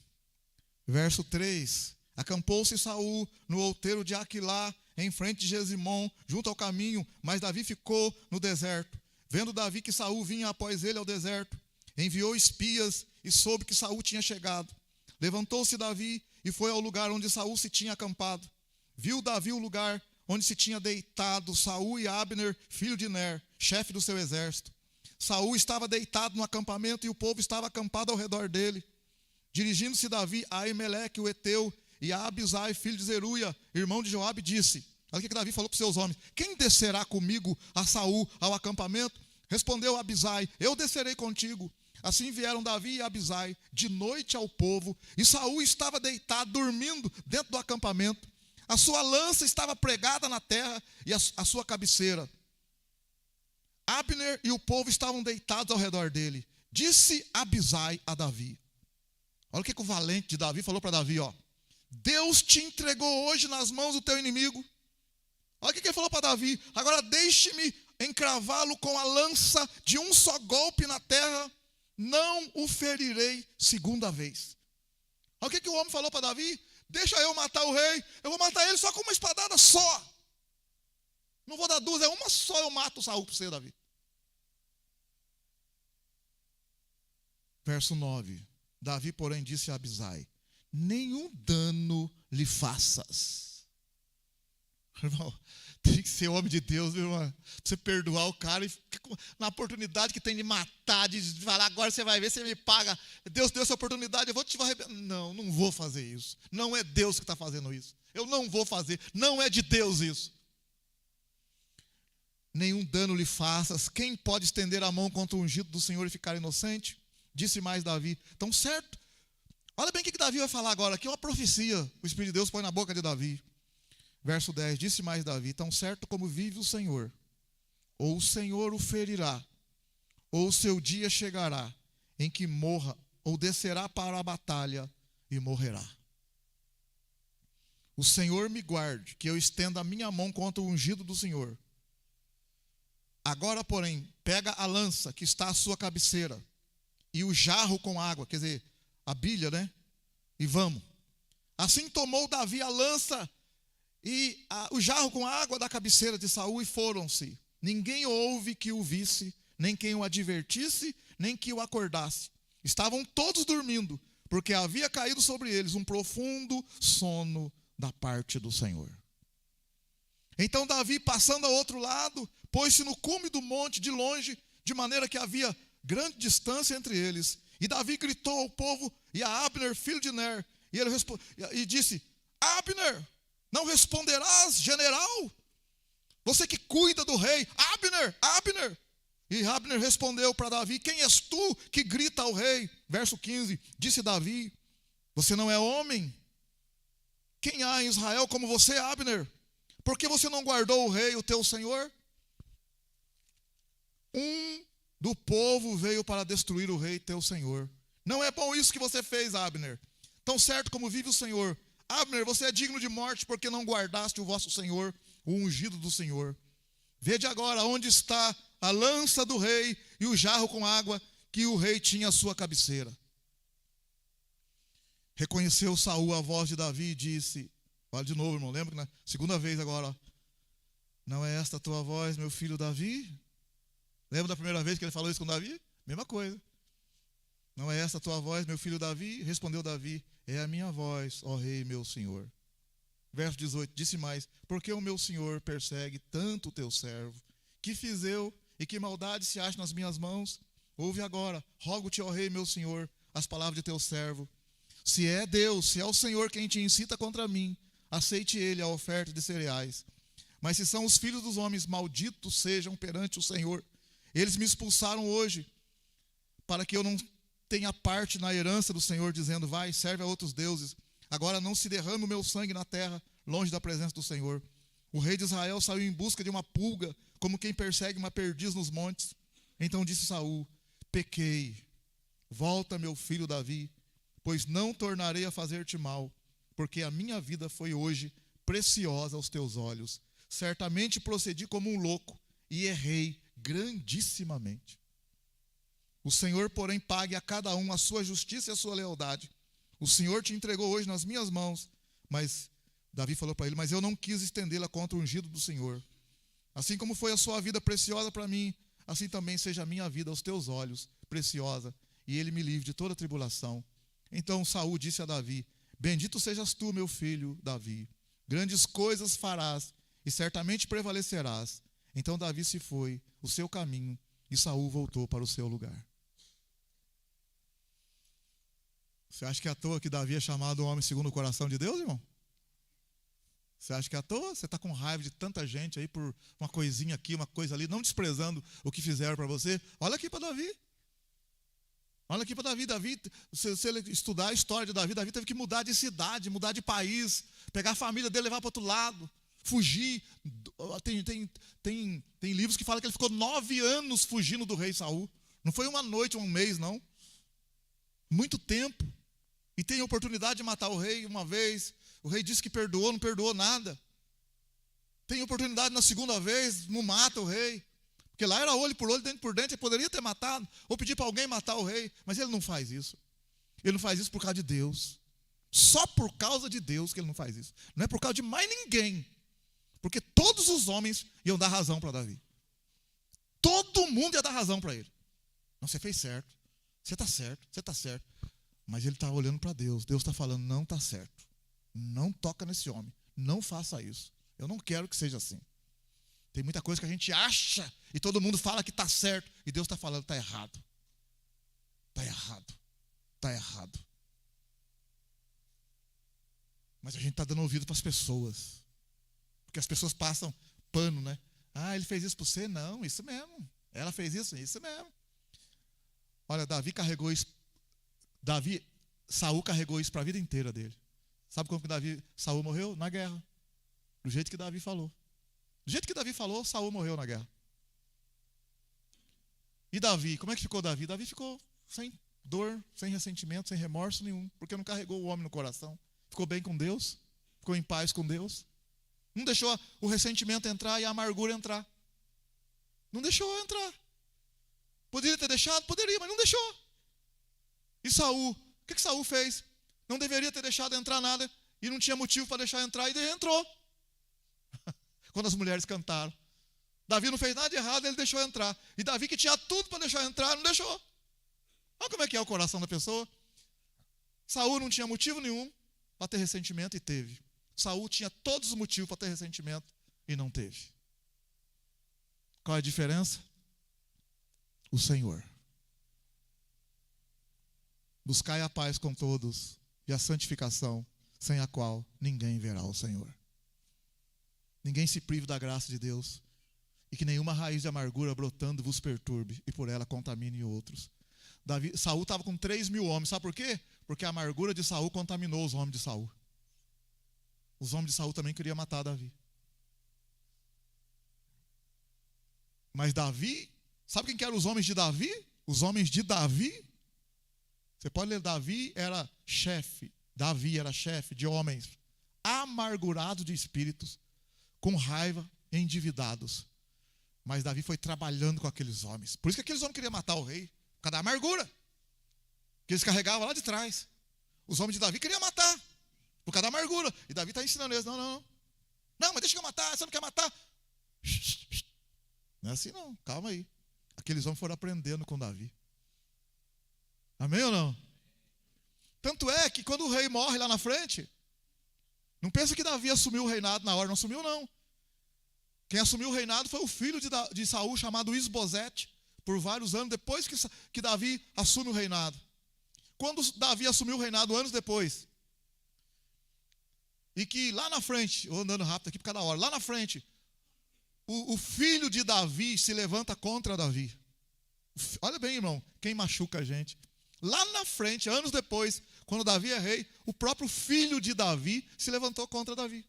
verso 3. Acampou-se Saul no outeiro de Aquilá, em frente de Jesimon, junto ao caminho, mas Davi ficou no deserto. Vendo Davi que Saul vinha após ele ao deserto, enviou espias e soube que Saul tinha chegado. Levantou-se Davi e foi ao lugar onde Saul se tinha acampado. Viu Davi o lugar onde se tinha deitado Saul e Abner, filho de Ner, chefe do seu exército. Saul estava deitado no acampamento e o povo estava acampado ao redor dele. Dirigindo-se Davi a Aimeleque, o Eteu, e a Abisai, filho de Zeruia, irmão de Joabe, disse: olha o que Davi falou para os seus homens: quem descerá comigo a Saul ao acampamento? Respondeu Abisai: eu descerei contigo. Assim vieram Davi e Abisai de noite ao povo, e Saul estava deitado, dormindo dentro do acampamento. A sua lança estava pregada na terra e a sua cabeceira. Abner e o povo estavam deitados ao redor dele. Disse Abisai a Davi. Olha o que o valente de Davi falou para Davi, ó: Deus te entregou hoje nas mãos do teu inimigo. Olha o que ele falou para Davi: agora deixe-me encravá-lo com a lança de um só golpe na terra, não o ferirei segunda vez. Olha o que o homem falou para Davi: deixa eu matar o rei, eu vou matar ele só com uma espadada só. Não vou dar duas, é uma só, eu mato o Saul para você, Davi. Verso 9. Davi, porém, disse a Abisai: nenhum dano lhe faças. Irmão, tem que ser homem de Deus, viu, irmão? Você perdoar o cara e na oportunidade que tem de matar, de falar, agora você vai ver, você me paga. Deus deu essa oportunidade, eu vou te arrebentar. Não vou fazer isso. Não é Deus que está fazendo isso. Eu não vou fazer. Não é de Deus isso. Nenhum dano lhe faças. Quem pode estender a mão contra o ungido do Senhor e ficar inocente? Disse mais Davi. Então, certo. Olha bem o que Davi vai falar agora. Aqui é uma profecia. O Espírito de Deus põe na boca de Davi. Verso 10. Disse mais Davi: tão certo como vive o Senhor, ou o Senhor o ferirá, ou o seu dia chegará, em que morra, ou descerá para a batalha e morrerá. O Senhor me guarde, que eu estenda a minha mão contra o ungido do Senhor. Agora, porém, pega a lança que está à sua cabeceira e o jarro com água, quer dizer, a bilha, né? E vamos. Assim tomou Davi a lança e o jarro com água da cabeceira de Saul e foram-se. Ninguém houve que o visse, nem quem o advertisse, nem que o acordasse. Estavam todos dormindo, porque havia caído sobre eles um profundo sono da parte do Senhor. Então Davi, passando ao outro lado, pôs-se no cume do monte de longe, de maneira que havia grande distância entre eles. E Davi gritou ao povo e a Abner, filho de Ner, e disse: Abner, não responderás, general? Você que cuida do rei, Abner, Abner. E Abner respondeu para Davi: quem és tu que grita ao rei? Verso 15, disse Davi: você não é homem? Quem há em Israel como você, Abner? Por que você não guardou o rei, o teu senhor? Um do povo veio para destruir o rei, teu senhor. Não é bom isso que você fez, Abner. Tão certo como vive o Senhor, Abner, você é digno de morte, porque não guardaste o vosso senhor, o ungido do Senhor. Vede agora onde está a lança do rei e o jarro com água que o rei tinha à sua cabeceira. Reconheceu Saul a voz de Davi e disse, olha de novo, irmão, lembra que na segunda vez agora, ó, não é esta a tua voz, meu filho Davi? Lembra da primeira vez que ele falou isso com Davi? Mesma coisa. Não é esta a tua voz, meu filho Davi? Respondeu Davi, é a minha voz, ó rei, meu senhor. Verso 18, disse mais, porque o meu senhor persegue tanto o teu servo? Que fiz eu e que maldade se acha nas minhas mãos? Ouve agora, rogo-te, ó rei, meu senhor, as palavras de teu servo. Se é Deus, se é o Senhor quem te incita contra mim, aceite ele a oferta de cereais. Mas se são os filhos dos homens, malditos sejam perante o Senhor. Eles me expulsaram hoje, para que eu não tenha parte na herança do Senhor, dizendo, vai, serve a outros deuses. Agora não se derrame o meu sangue na terra, longe da presença do Senhor. O rei de Israel saiu em busca de uma pulga, como quem persegue uma perdiz nos montes. Então disse Saul, pequei, volta meu filho Davi, pois não tornarei a fazer-te mal, porque a minha vida foi hoje preciosa aos teus olhos. Certamente procedi como um louco e errei grandissimamente. O Senhor, porém, pague a cada um a sua justiça e a sua lealdade. O Senhor te entregou hoje nas minhas mãos. Mas Davi falou para ele, mas eu não quis estendê-la contra o ungido do Senhor. Assim como foi a sua vida preciosa para mim, assim também seja a minha vida aos teus olhos preciosa, e ele me livre de toda tribulação. Então Saul disse a Davi, bendito sejas tu, meu filho Davi, grandes coisas farás, e certamente prevalecerás. Então Davi se foi o seu caminho, e Saul voltou para o seu lugar. Você acha que é à toa que Davi é chamado um homem segundo o coração de Deus, irmão? Você acha que é à toa? Você está com raiva de tanta gente aí por uma coisinha aqui, uma coisa ali, não desprezando o que fizeram para você? Olha aqui para Davi. Olha aqui para Davi. Davi, se você estudar a história de Davi, Davi teve que mudar de cidade, mudar de país, pegar a família dele, levar para outro lado, fugir. Tem livros que falam que ele ficou 9 anos fugindo do rei Saul. Não foi uma noite, um mês, não. Muito tempo. E tem a oportunidade de matar o rei uma vez. O rei disse que perdoou, não perdoou nada. Tem oportunidade na segunda vez, não mata o rei. Porque lá era olho por olho, dente por dente, ele poderia ter matado, ou pedir para alguém matar o rei. Mas ele não faz isso. Ele não faz isso por causa de Deus. Só por causa de Deus que ele não faz isso. Não é por causa de mais ninguém. Porque todos os homens iam dar razão para Davi. Todo mundo ia dar razão para ele. Não, você fez certo. Você está certo, você está certo. Mas ele está olhando para Deus. Deus está falando, não está certo. Não toca nesse homem. Não faça isso. Eu não quero que seja assim. Tem muita coisa que a gente acha e todo mundo fala que está certo. E Deus está falando, está errado. Está errado. Está errado. Mas a gente está dando ouvido para as pessoas. Porque as pessoas passam pano, né? Ah, ele fez isso por você? Não, isso mesmo. Ela fez isso? Isso mesmo. Olha, Saul carregou isso para a vida inteira dele. Sabe como que Saul morreu? Na guerra. Do jeito que Davi falou. Do jeito que Davi falou, Saul morreu na guerra. E Davi, como é que ficou Davi? Davi ficou sem dor, sem ressentimento, sem remorso nenhum, porque não carregou o homem no coração. Ficou bem com Deus, ficou em paz com Deus. Não deixou o ressentimento entrar e a amargura entrar. Não deixou entrar. Poderia ter deixado? Poderia, mas não deixou. E Saul, o que Saul fez? Não deveria ter deixado entrar nada e não tinha motivo para deixar entrar e daí entrou. Quando as mulheres cantaram. Davi não fez nada de errado, ele deixou entrar. E Davi, que tinha tudo para deixar entrar, não deixou. Olha como é que é o coração da pessoa. Saul não tinha motivo nenhum para ter ressentimento e teve. Saul tinha todos os motivos para ter ressentimento e não teve. Qual é a diferença? O Senhor. Buscai a paz com todos e a santificação, sem a qual ninguém verá o Senhor. Ninguém se prive da graça de Deus, e que nenhuma raiz de amargura brotando vos perturbe, e por ela contamine outros. Saul estava com 3.000 homens, sabe por quê? Porque a amargura de Saul contaminou os homens de Saul. Os homens de Saul também queriam matar Davi. Mas Davi, sabe quem que eram os homens de Davi? Os homens de Davi, você pode ler, Davi era chefe de homens amargurados de espíritos, com raiva, endividados. Mas Davi foi trabalhando com aqueles homens. Por isso que aqueles homens queriam matar o rei, por causa da amargura que eles carregavam lá de trás. Os homens de Davi queriam matar, por causa da amargura. E Davi está ensinando eles, não, mas deixa eu matar, você não quer matar? Não é assim não, calma aí. Aqueles homens foram aprendendo com Davi. Amém ou não? Tanto é que quando o rei morre lá na frente, não pensa que Davi assumiu o reinado na hora, não assumiu não. Quem assumiu o reinado foi o filho de Saul, chamado Isbosete, por vários anos depois que Davi assume o reinado. Quando Davi assumiu o reinado, anos depois, e que lá na frente, eu andando rápido aqui por cada hora, lá na frente, o filho de Davi se levanta contra Davi. Olha bem, irmão, quem machuca a gente. Lá na frente, anos depois, quando Davi é rei, o próprio filho de Davi se levantou contra Davi.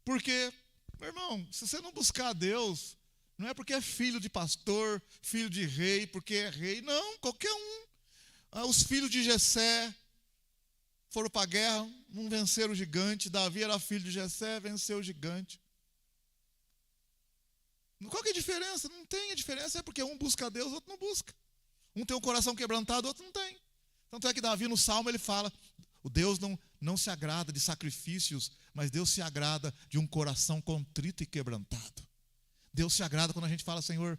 Porque, meu irmão, se você não buscar a Deus, não é porque é filho de pastor, filho de rei, porque é rei, não, qualquer um. Os filhos de Jessé foram para a guerra, não venceram o gigante. Davi era filho de Jessé, venceu o gigante. Qual que é a diferença? Não tem a diferença, é porque um busca a Deus, outro não busca. Um tem o coração quebrantado, outro não tem. Tanto é que Davi no Salmo ele fala, o Deus não se agrada de sacrifícios, mas Deus se agrada de um coração contrito e quebrantado. Deus se agrada quando a gente fala, Senhor,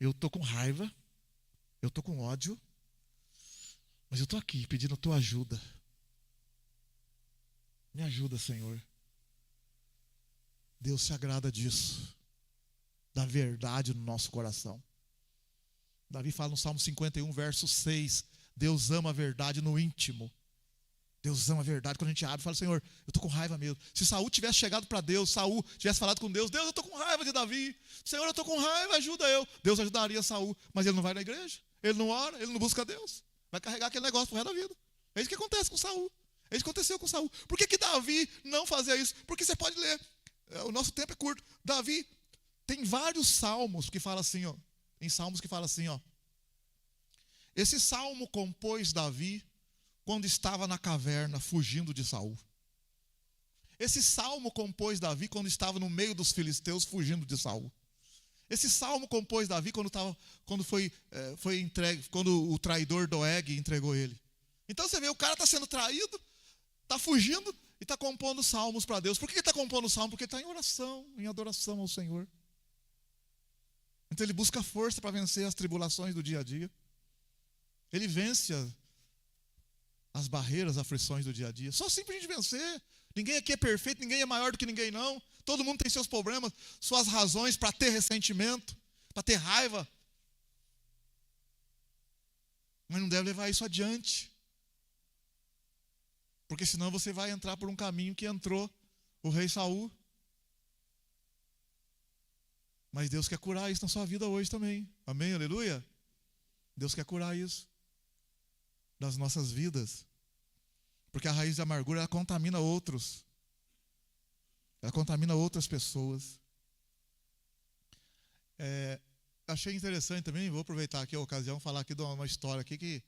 eu estou com raiva, eu estou com ódio, mas eu estou aqui pedindo a tua ajuda. Me ajuda, Senhor. Deus se agrada disso, da verdade no nosso coração. Davi fala no Salmo 51, verso 6, Deus ama a verdade no íntimo. Deus ama a verdade. Quando a gente abre e fala, Senhor, eu estou com raiva mesmo. Se Saul tivesse chegado para Deus, Saul tivesse falado com Deus, Deus, eu estou com raiva de Davi. Senhor, eu estou com raiva, ajuda eu. Deus ajudaria Saul, mas ele não vai na igreja, ele não ora, ele não busca Deus. Vai carregar aquele negócio pro resto da vida. É isso que acontece com Saul. É isso que aconteceu com Saul. Por que Davi não fazia isso? Porque você pode ler, o nosso tempo é curto. Davi tem vários salmos que falam assim, ó. Em salmos que falam assim, ó. Esse salmo compôs Davi quando estava na caverna fugindo de Saul. Esse salmo compôs Davi quando estava no meio dos filisteus fugindo de Saul. Esse salmo compôs Davi quando foi entregue, quando o traidor Doeg entregou ele. Então você vê, o cara está sendo traído, está fugindo e está compondo salmos para Deus. Por que ele está compondo salmo? Porque ele está em oração, em adoração ao Senhor. Então ele busca força para vencer as tribulações do dia a dia. Ele vence as barreiras, as aflições do dia a dia. Só assim para a gente vencer. Ninguém aqui é perfeito, ninguém é maior do que ninguém não. Todo mundo tem seus problemas, suas razões para ter ressentimento, para ter raiva. Mas não deve levar isso adiante. Porque senão você vai entrar por um caminho que entrou o rei Saul. Mas Deus quer curar isso na sua vida hoje também. Amém? Aleluia? Deus quer curar isso das nossas vidas. Porque a raiz da amargura, ela contamina outros. Ela contamina outras pessoas. Achei interessante também, vou aproveitar aqui a ocasião, falar aqui de uma história aqui que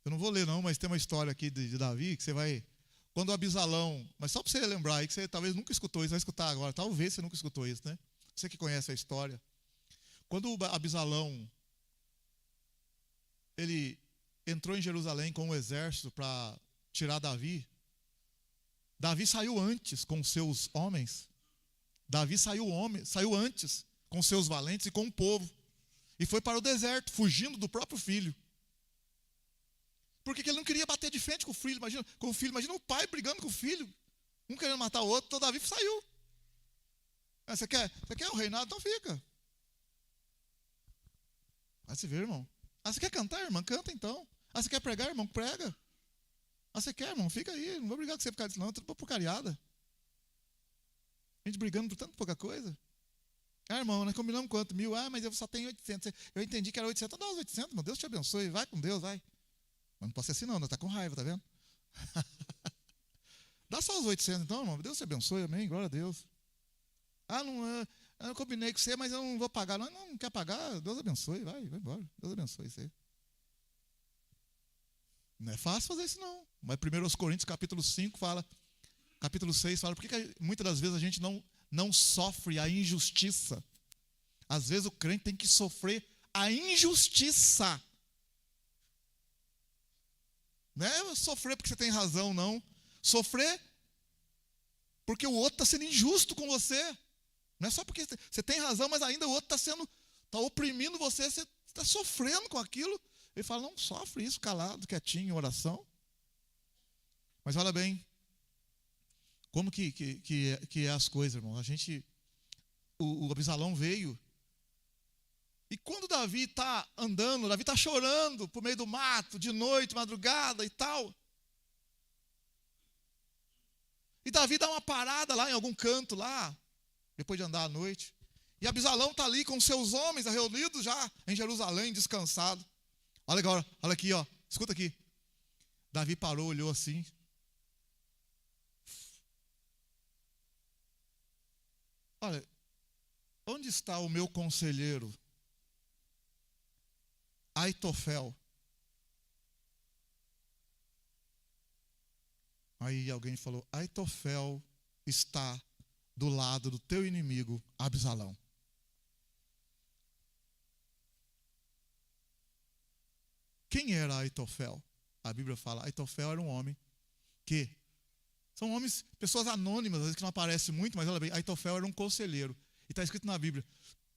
eu não vou ler não, mas tem uma história aqui de Davi, que você vai, quando o Abisalão, mas só para você lembrar aí, que você talvez nunca escutou isso, vai escutar agora, talvez você nunca escutou isso, né? Você que conhece a história. Quando o Abisalão, ele entrou em Jerusalém com um exército para tirar Davi, Davi saiu antes com seus homens. Davi saiu antes com seus valentes e com o povo. e foi para o deserto, fugindo do próprio filho. Porque ele não queria bater de frente com o filho. Imagina o pai brigando com o filho, um querendo matar o outro. Então Davi saiu. Você quer o reinado? Então fica. Aí você vê, irmão. Você quer cantar, irmão? Canta então. Você quer pregar, irmão? Prega. Você quer, irmão? Fica aí. Não vou brigar com você por causa disso, não. É tudo porcariada. A gente brigando por tanta pouca coisa. Irmão, nós combinamos quanto? 1.000? Mas eu só tenho 800. Eu entendi que era 800. Então dá os 800, irmão. Deus te abençoe. Vai com Deus, vai. Mas não pode ser assim, não. Nós está com raiva, tá vendo? Dá só os 800, então, irmão. Deus te abençoe, amém. Glória a Deus. Eu combinei com você, mas eu não vou pagar. Não quer pagar? Deus abençoe. Vai embora. Deus abençoe você. Não é fácil fazer isso, não. Mas 1 Coríntios, capítulo 5, capítulo 6, fala, por que muitas das vezes a gente não sofre a injustiça? Às vezes o crente tem que sofrer a injustiça. Não é sofrer porque você tem razão, não. Sofrer porque o outro está sendo injusto com você. Não é só porque você tem razão, mas ainda o outro está oprimindo você, você está sofrendo com aquilo. Ele fala, não, sofre isso, calado, quietinho, em oração. Mas olha bem, como que é as coisas, irmão? O Absalão veio, e quando Davi está andando, Davi está chorando por meio do mato, de noite, madrugada e tal. E Davi dá uma parada lá em algum canto lá, depois de andar à noite. E Absalão está ali com seus homens reunidos já em Jerusalém, descansado. Olha agora, olha aqui, ó. Escuta aqui. Davi parou, olhou assim. Olha, onde está o meu conselheiro? Aitofel. Aí alguém falou, Aitofel está do lado do teu inimigo, Absalão. Quem era Aitofel? A Bíblia fala, Aitofel era um homem que... São homens, pessoas anônimas, às vezes que não aparecem muito, mas olha bem, Aitofel era um conselheiro. E está escrito na Bíblia,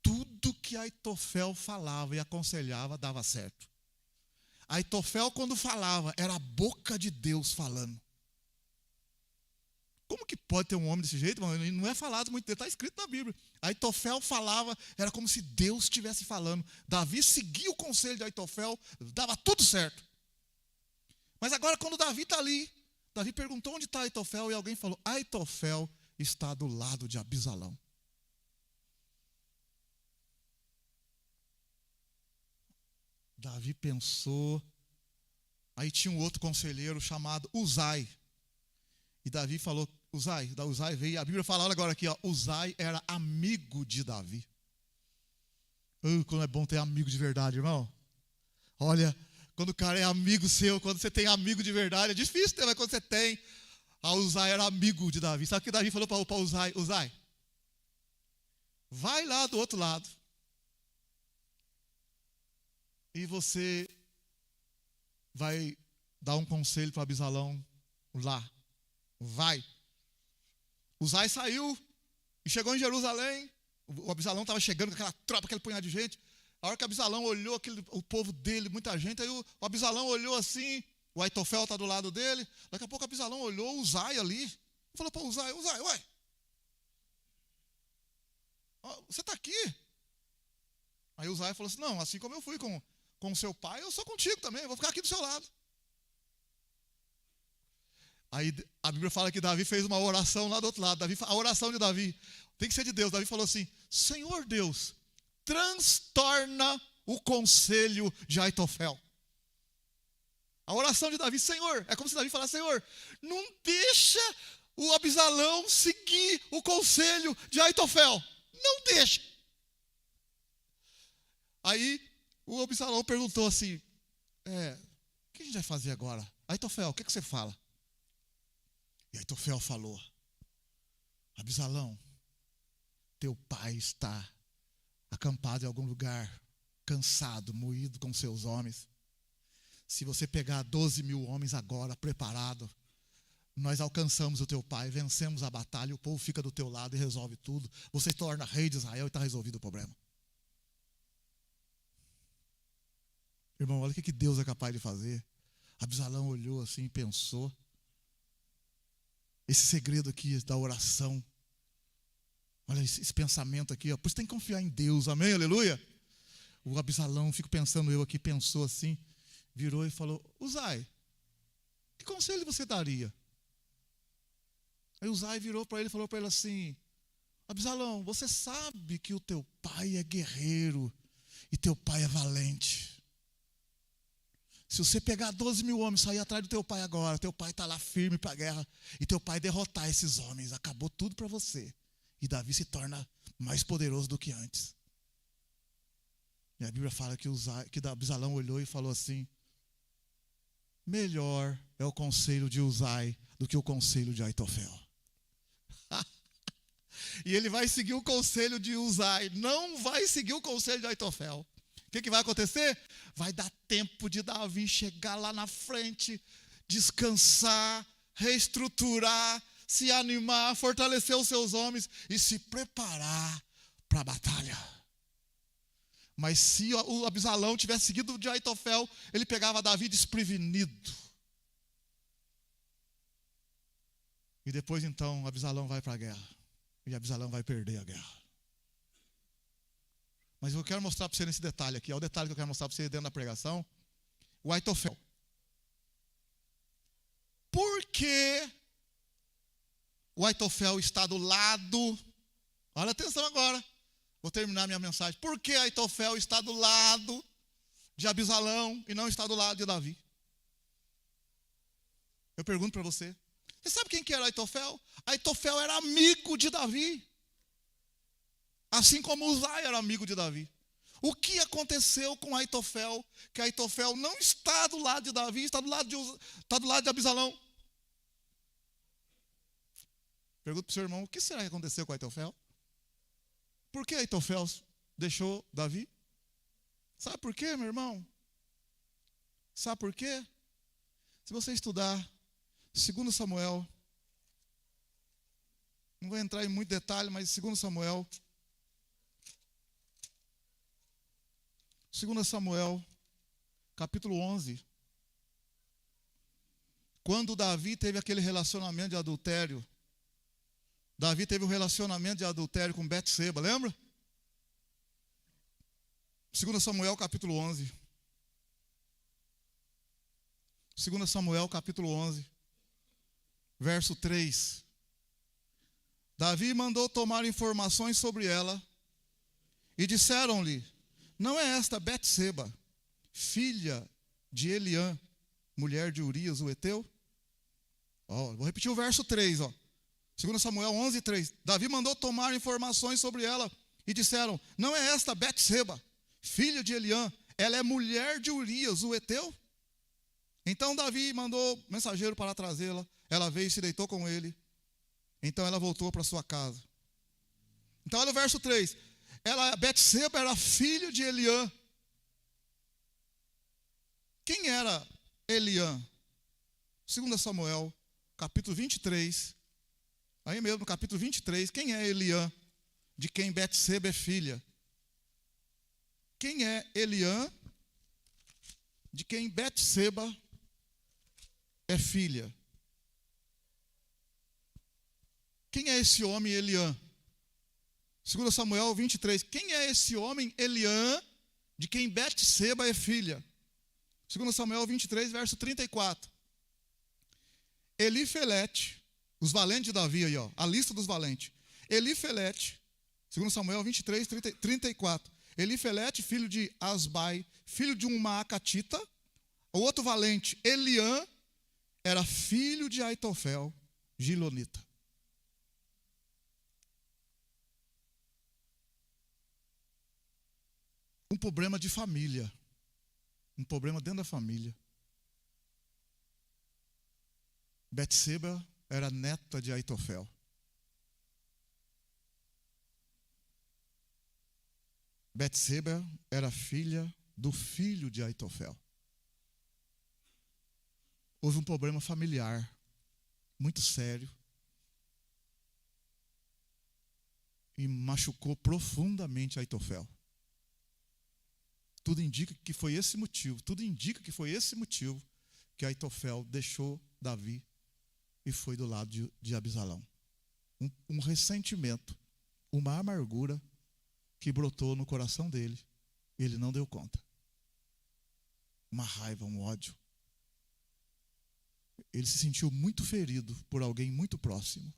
tudo que Aitofel falava e aconselhava dava certo. Aitofel, quando falava, era a boca de Deus falando. Como que pode ter um homem desse jeito? Não é falado muito, está escrito na Bíblia. Aitofel falava, era como se Deus estivesse falando. Davi seguia o conselho de Aitofel, dava tudo certo. Mas agora quando Davi está ali, Davi perguntou onde está Aitofel e alguém falou, Aitofel está do lado de Absalão. Davi pensou, aí tinha um outro conselheiro chamado Uzai. E Davi falou, Uzai veio, a Bíblia fala, olha agora aqui, ó, Uzai era amigo de Davi. Como é bom ter amigo de verdade, irmão. Olha, quando o cara é amigo seu, quando você tem amigo de verdade, é difícil ter, mas quando você tem, a Uzai era amigo de Davi. Sabe o que Davi falou para Uzai? Uzai, vai lá do outro lado. E você vai dar um conselho para Absalão lá. Vai. Uzai saiu e chegou em Jerusalém. O Absalão estava chegando com aquela tropa, aquele punhado de gente. A hora que Absalão olhou o povo dele, muita gente, aí o Absalão olhou assim, o Aitofel está do lado dele. Daqui a pouco o Absalão olhou o Uzai ali. Falou para o Uzai, ué, você está aqui? Aí o Uzai falou assim, não, assim como eu fui com o seu pai, eu sou contigo também, eu vou ficar aqui do seu lado. Aí a Bíblia fala que Davi fez uma oração lá do outro lado. A oração de Davi tem que ser de Deus. Davi falou assim, Senhor Deus, transtorna o conselho de Aitofel. A oração de Davi, Senhor, é como se Davi falasse, Senhor, não deixa o Absalão seguir o conselho de Aitofel. Não deixa. Aí o Absalão perguntou assim, o que a gente vai fazer agora? Aitofel, o que você fala? E Aitofel falou, Absalão, teu pai está acampado em algum lugar, cansado, moído com seus homens. Se você pegar 12.000 homens agora, preparado, nós alcançamos o teu pai, vencemos a batalha, o povo fica do teu lado e resolve tudo. Você torna rei de Israel e está resolvido o problema. Irmão, olha o que Deus é capaz de fazer. Absalão olhou assim e pensou. Esse segredo aqui da oração. Olha esse pensamento aqui, ó. Por isso tem que confiar em Deus, amém, aleluia. O Absalão, fico pensando eu aqui, pensou assim, virou e falou: Uzai, que conselho você daria? Aí Uzai virou para ele e falou para ele assim: Absalão, você sabe que o teu pai é guerreiro e teu pai é valente. Se você pegar 12 mil homens e sair atrás do teu pai agora, teu pai está lá firme para a guerra, e teu pai derrotar esses homens, acabou tudo para você. E Davi se torna mais poderoso do que antes. E a Bíblia fala que Absalão olhou e falou assim: melhor é o conselho de Uzai do que o conselho de Aitofel. E ele vai seguir o conselho de Uzai, não vai seguir o conselho de Aitofel. O que vai acontecer? Vai dar tempo de Davi chegar lá na frente, descansar, reestruturar, se animar, fortalecer os seus homens e se preparar para a batalha. Mas se o Absalão tivesse seguido de Aitofel, ele pegava Davi desprevenido. E depois então Absalão vai para a guerra. E Absalão vai perder a guerra. Mas eu quero mostrar para você nesse detalhe aqui. É o detalhe que eu quero mostrar para você dentro da pregação. O Aitofel. Por que o Aitofel está do lado? Olha atenção agora. Vou terminar minha mensagem. Por que Aitofel está do lado de Absalão e não está do lado de Davi? Eu pergunto para você. Você sabe quem que era Aitofel? Aitofel era amigo de Davi. Assim como Uzai era amigo de Davi. O que aconteceu com Aitofel? Que Aitofel não está do lado de Davi, está do lado de Absalão. Pergunto para o seu irmão, o que será que aconteceu com Aitofel? Por que Aitofel deixou Davi? Sabe por quê, meu irmão? Sabe por quê? Se você estudar 2 Samuel, não vou entrar em muito detalhe, mas 2 Samuel, 2 Samuel, capítulo 11. Quando Davi teve aquele relacionamento de adultério, Davi teve um relacionamento de adultério com Betseba, lembra? 2 Samuel, capítulo 11. 2 Samuel, capítulo 11, verso 3. Davi mandou tomar informações sobre ela e disseram-lhe: não é esta Betseba, filha de Eliã, mulher de Urias, o Heteu? Vou repetir o verso 3. 2 Samuel 11, 3. Davi mandou tomar informações sobre ela e disseram: não é esta Betseba, filha de Eliã, ela é mulher de Urias, o Heteu? Então Davi mandou mensageiro para trazê-la. Ela veio e se deitou com ele. Então ela voltou para sua casa. Então olha o verso 3. Betseba era filho de Eliã. Quem era Eliã? 2 Samuel, capítulo 23. Aí mesmo, no capítulo 23, quem é Eliã? De quem Betseba é filha. Quem é Eliã? De quem Betseba é filha. Quem é esse homem Eliã? 2 Samuel 23. Quem é esse homem Eliã, de quem Betseba é filha? 2 Samuel 23, verso 34. Elifelete, os valentes de Davi aí, a lista dos valentes. Elifelete, 2 Samuel 23, 34. Elifelete, filho de Asbai, filho de um maacatita. O outro valente, Eliã, era filho de Aitofel, gilonita. Um problema de família. Um problema dentro da família. Betseba era neta de Aitofel. Betseba era filha do filho de Aitofel. Houve um problema familiar muito sério e machucou profundamente Aitofel. tudo indica que foi esse motivo que Aitofel deixou Davi e foi do lado de Absalão. Um ressentimento, uma amargura que brotou no coração dele. Ele não deu conta. Uma raiva, um ódio. Ele se sentiu muito ferido por alguém muito próximo.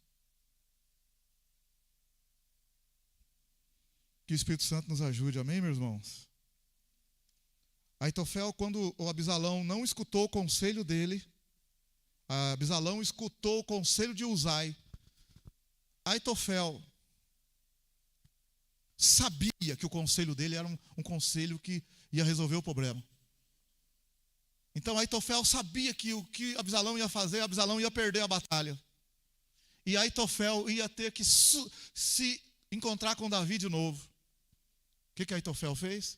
Que o Espírito Santo nos ajude, amém, meus irmãos? Aitofel, quando o Absalão não escutou o conselho dele, Absalão escutou o conselho de Uzai. Aitofel sabia que o conselho dele era um conselho que ia resolver o problema. Então Aitofel sabia que o que Absalão ia fazer, Absalão ia perder a batalha. E Aitofel ia ter que se encontrar com Davi de novo. O que Aitofel fez?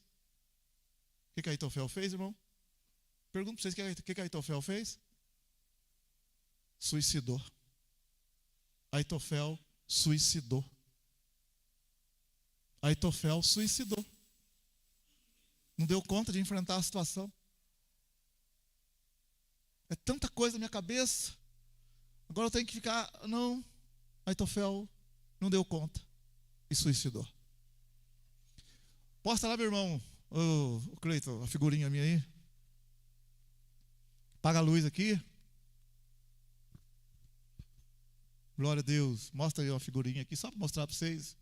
O que Aitofel fez, irmão? Pergunto para vocês, o que Aitofel fez? Suicidou. Aitofel suicidou. Aitofel suicidou. Não deu conta de enfrentar a situação. É tanta coisa na minha cabeça. Agora eu tenho que ficar... Não. Aitofel não deu conta e suicidou. Posta lá, meu irmão. Ô, Cleiton, a figurinha minha aí. Apaga a luz aqui. Glória a Deus. Mostra aí uma figurinha aqui, só para mostrar para vocês.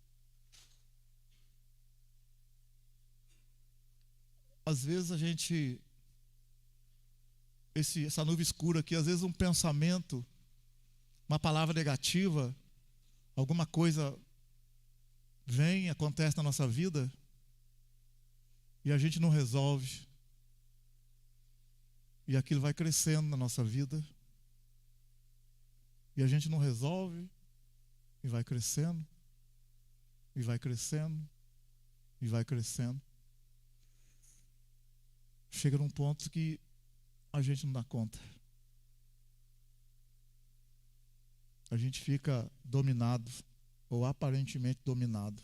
Às vezes a gente... essa nuvem escura aqui, às vezes um pensamento, uma palavra negativa, alguma coisa vem, acontece na nossa vida, e a gente não resolve. E aquilo vai crescendo na nossa vida. E a gente não resolve, e vai crescendo, e vai crescendo, e vai crescendo. Chega num ponto que a gente não dá conta. A gente fica dominado, ou aparentemente dominado,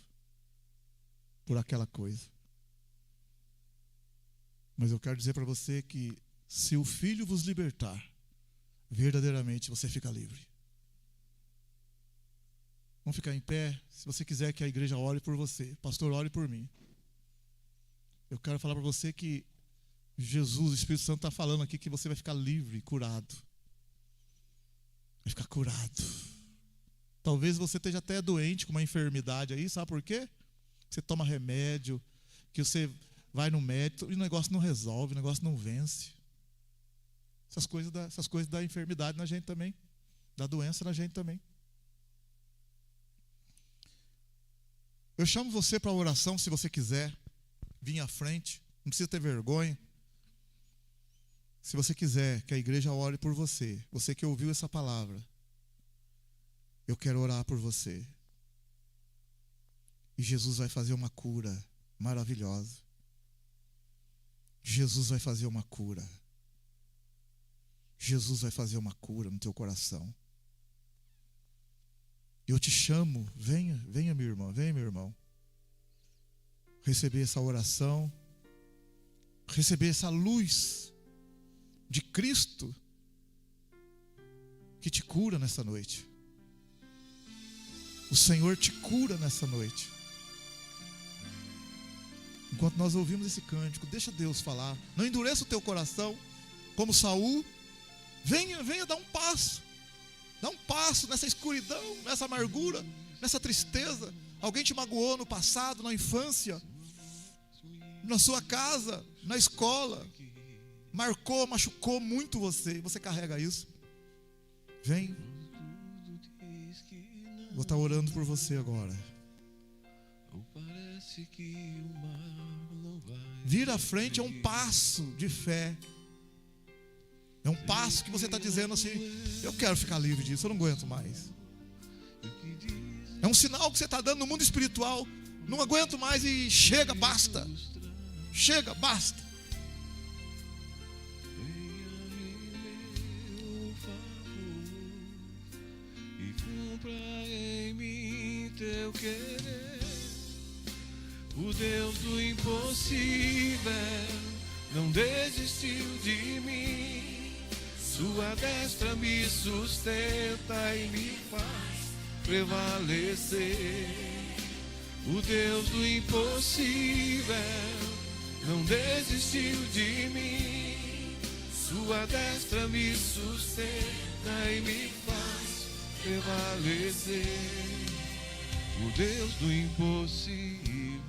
por aquela coisa. Mas eu quero dizer para você que se o Filho vos libertar, verdadeiramente você fica livre. Vamos ficar em pé. Se você quiser que a igreja ore por você, pastor, ore por mim. Eu quero falar para você que Jesus, o Espírito Santo está falando aqui que você vai ficar livre, curado. Vai ficar curado. Talvez você esteja até doente com uma enfermidade aí, sabe por quê? Você toma remédio, que você vai no médico e o negócio não resolve, o negócio não vence. Essas coisas da enfermidade na gente também, da doença na gente também. Eu chamo você para a oração, se você quiser vir à frente, não precisa ter vergonha. Se você quiser que a igreja ore por você, você que ouviu essa palavra, eu quero orar por você. E Jesus vai fazer uma cura maravilhosa. Jesus vai fazer uma cura. Jesus vai fazer uma cura no teu coração. Eu te chamo, venha minha irmã, venha meu irmão. Receber essa oração, receber essa luz de Cristo que te cura nessa noite. O Senhor te cura nessa noite. Enquanto nós ouvimos esse cântico, deixa Deus falar. Não endureça o teu coração, como Saul. Venha dar um passo. Dá um passo nessa escuridão, nessa amargura, nessa tristeza. Alguém te magoou no passado, na infância, na sua casa, na escola. Marcou, machucou muito você. Você carrega isso. Vem. Vou estar orando por você agora. Vir à frente é um passo de fé. É um passo que você está dizendo assim: eu quero ficar livre disso, eu não aguento mais. É um sinal que você está dando no mundo espiritual: não aguento mais e chega, basta. Chega, basta. E cumpra em mim teu querer, O Deus do impossível não desistiu de mim. Sua destra me sustenta e me faz prevalecer. O Deus do impossível não desistiu de mim. Sua destra me sustenta e me faz prevalecer. O Deus do impossível.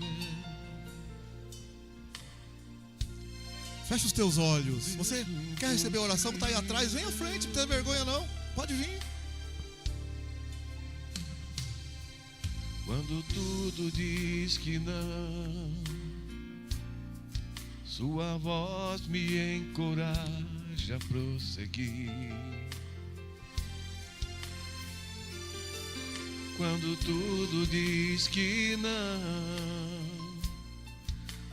Fecha os teus olhos. Você quer receber a oração que está aí atrás? Vem à frente, não tem vergonha não. Pode vir. Quando tudo diz que não, sua voz me encoraja a prosseguir. Quando tudo diz que não,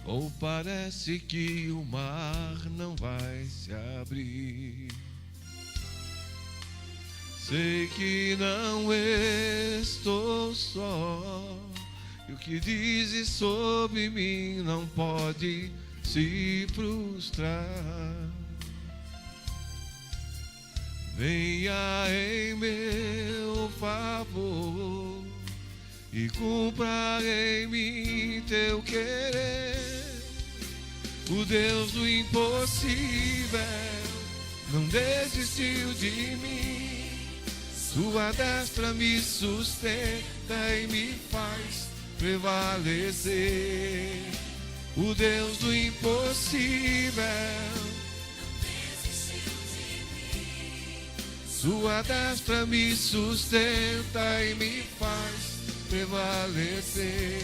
ou parece que o mar não vai se abrir, sei que não estou só, e o que dizes sobre mim não pode se frustrar. Venha em meu favor e cumpra em mim teu querer. O Deus do impossível não desistiu de mim. Sua destra me sustenta e me faz prevalecer. O Deus do impossível sua destra me sustenta e me faz prevalecer.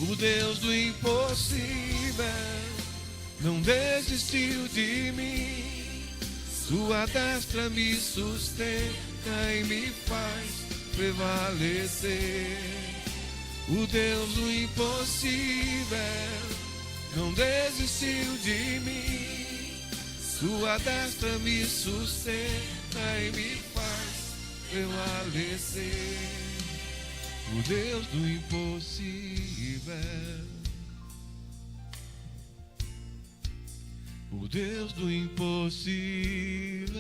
O Deus do impossível não desistiu de mim. Sua destra me sustenta e me faz prevalecer. O Deus do impossível não desistiu de mim. Sua destra me sustenta e me faz prevalecer. O Deus do impossível. O Deus do impossível.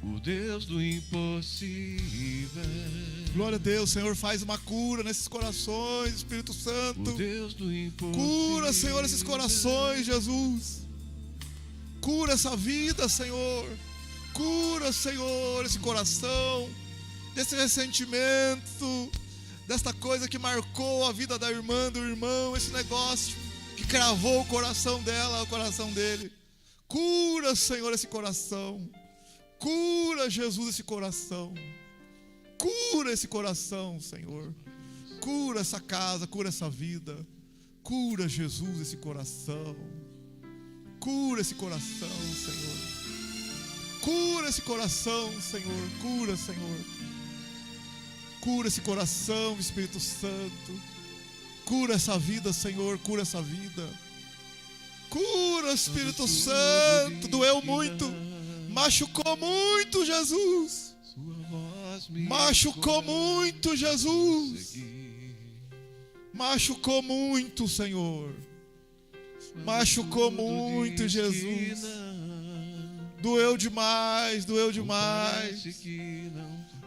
O Deus do impossível. Glória a Deus, Senhor, faz uma cura nesses corações, Espírito Santo. O Deus do impossível. Cura, Senhor, esses corações, Jesus. Cura essa vida, Senhor. Cura, Senhor, esse coração, desse ressentimento, desta coisa que marcou a vida da irmã, do irmão, esse negócio que cravou o coração dela, o coração dele. Cura, Senhor, esse coração. Cura, Jesus, esse coração. Cura esse coração, Senhor. Cura essa casa, cura essa vida. Cura, Jesus, esse coração. Cura esse coração, Senhor. Cura esse coração, Senhor. Cura, Senhor. Cura esse coração, Espírito Santo. Cura essa vida, Senhor. Cura essa vida. Cura, Espírito Santo. Doeu muito. Machucou muito, Jesus. Machucou muito, Jesus. Machucou muito, Senhor. Machucou muito, Jesus. Doeu demais, doeu demais.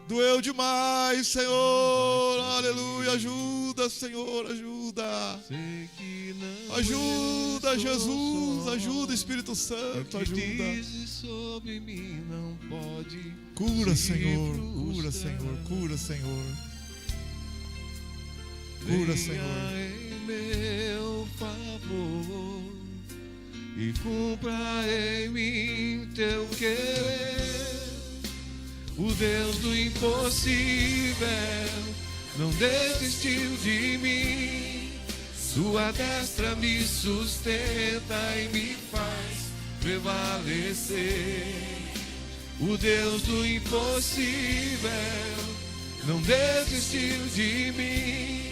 Doeu demais, Senhor. Aleluia. Ajuda, Senhor, ajuda. Ajuda, Jesus. Ajuda, Espírito Santo. Ajuda. Cura, Senhor. Cura, Senhor. Cura, Senhor. Cura, Senhor. Em meu favor e cumpra em mim teu querer. O Deus do impossível não desistiu de mim. Sua destra me sustenta e me faz prevalecer. O Deus do impossível não desistiu de mim.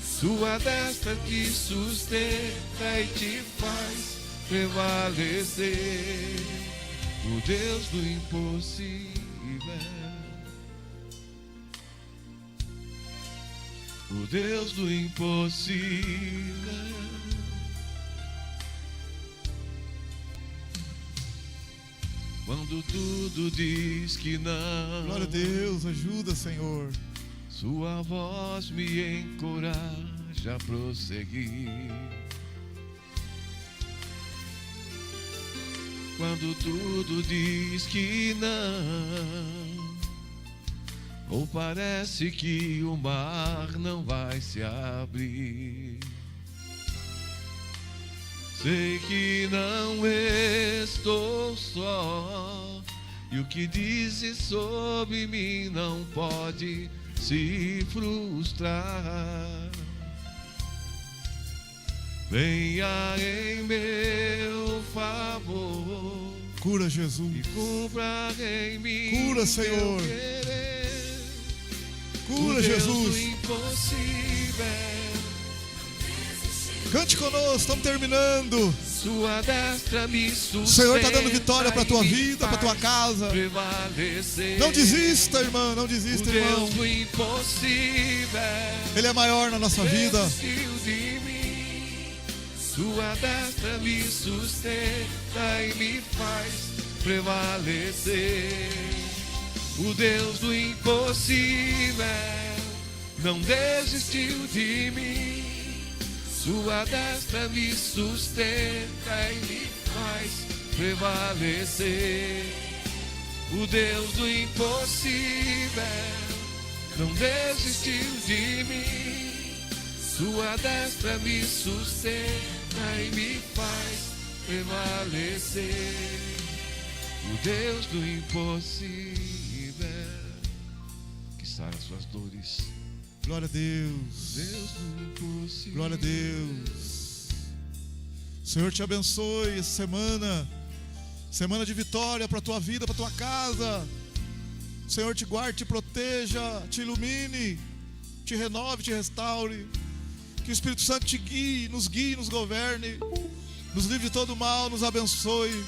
Sua destra te sustenta e te faz prevalecer. O Deus do impossível. o Deus do impossível. Quando tudo diz que não, Glória a Deus, ajuda, Senhor. sua voz me encoraja a prosseguir. Quando tudo diz que não, ou parece que o mar não vai se abrir, sei que não estou só, e o que dizes sobre mim não pode se frustrar. Venha em meu favor, Cura, Jesus. e cumpra em mim. Cura, Senhor. meu querer. Cura, O Deus Jesus. do impossível, Cante conosco, estamos terminando. sua destra me sustenta. O Senhor está dando vitória para a tua e me vida, para a tua faz casa. prevalecer. Não desista, irmã, não O desista, irmão. Deus do impossível, Ele é maior na nossa vida. desistiu de mim. Sua destra me sustenta e me faz prevalecer. O Deus do impossível não desistiu de mim. Sua destra me sustenta e me faz prevalecer. O Deus do impossível não desistiu de mim. Sua destra me sustenta e me faz prevalecer. O Deus do impossível, que sara as suas dores. Glória a Deus. Deus do impossível. Glória a Deus. O Senhor te abençoe essa semana. Semana de vitória para a tua vida, para a tua casa. O Senhor te guarde, te proteja, te ilumine, te renove, te restaure. Que o Espírito Santo te guie, nos governe, nos livre de todo mal, nos abençoe.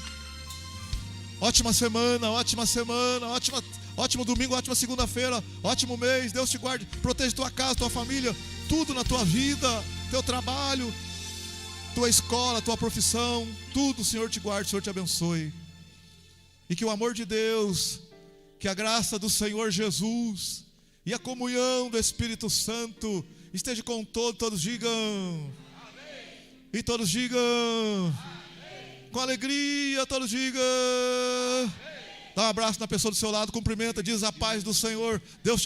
Ótima semana, ótimo domingo, ótima segunda-feira, ótimo mês. Deus te guarde, proteja tua casa, tua família, tudo na tua vida, teu trabalho, tua escola, tua profissão, tudo. O Senhor te guarde, o Senhor te abençoe. E que o amor de Deus, que a graça do Senhor Jesus e a comunhão do Espírito Santo esteja com todos digam amém. E todos digam amém. Com alegria, todos digam amém. Dá um abraço na pessoa do seu lado, cumprimenta, diz a paz do Senhor. Deus te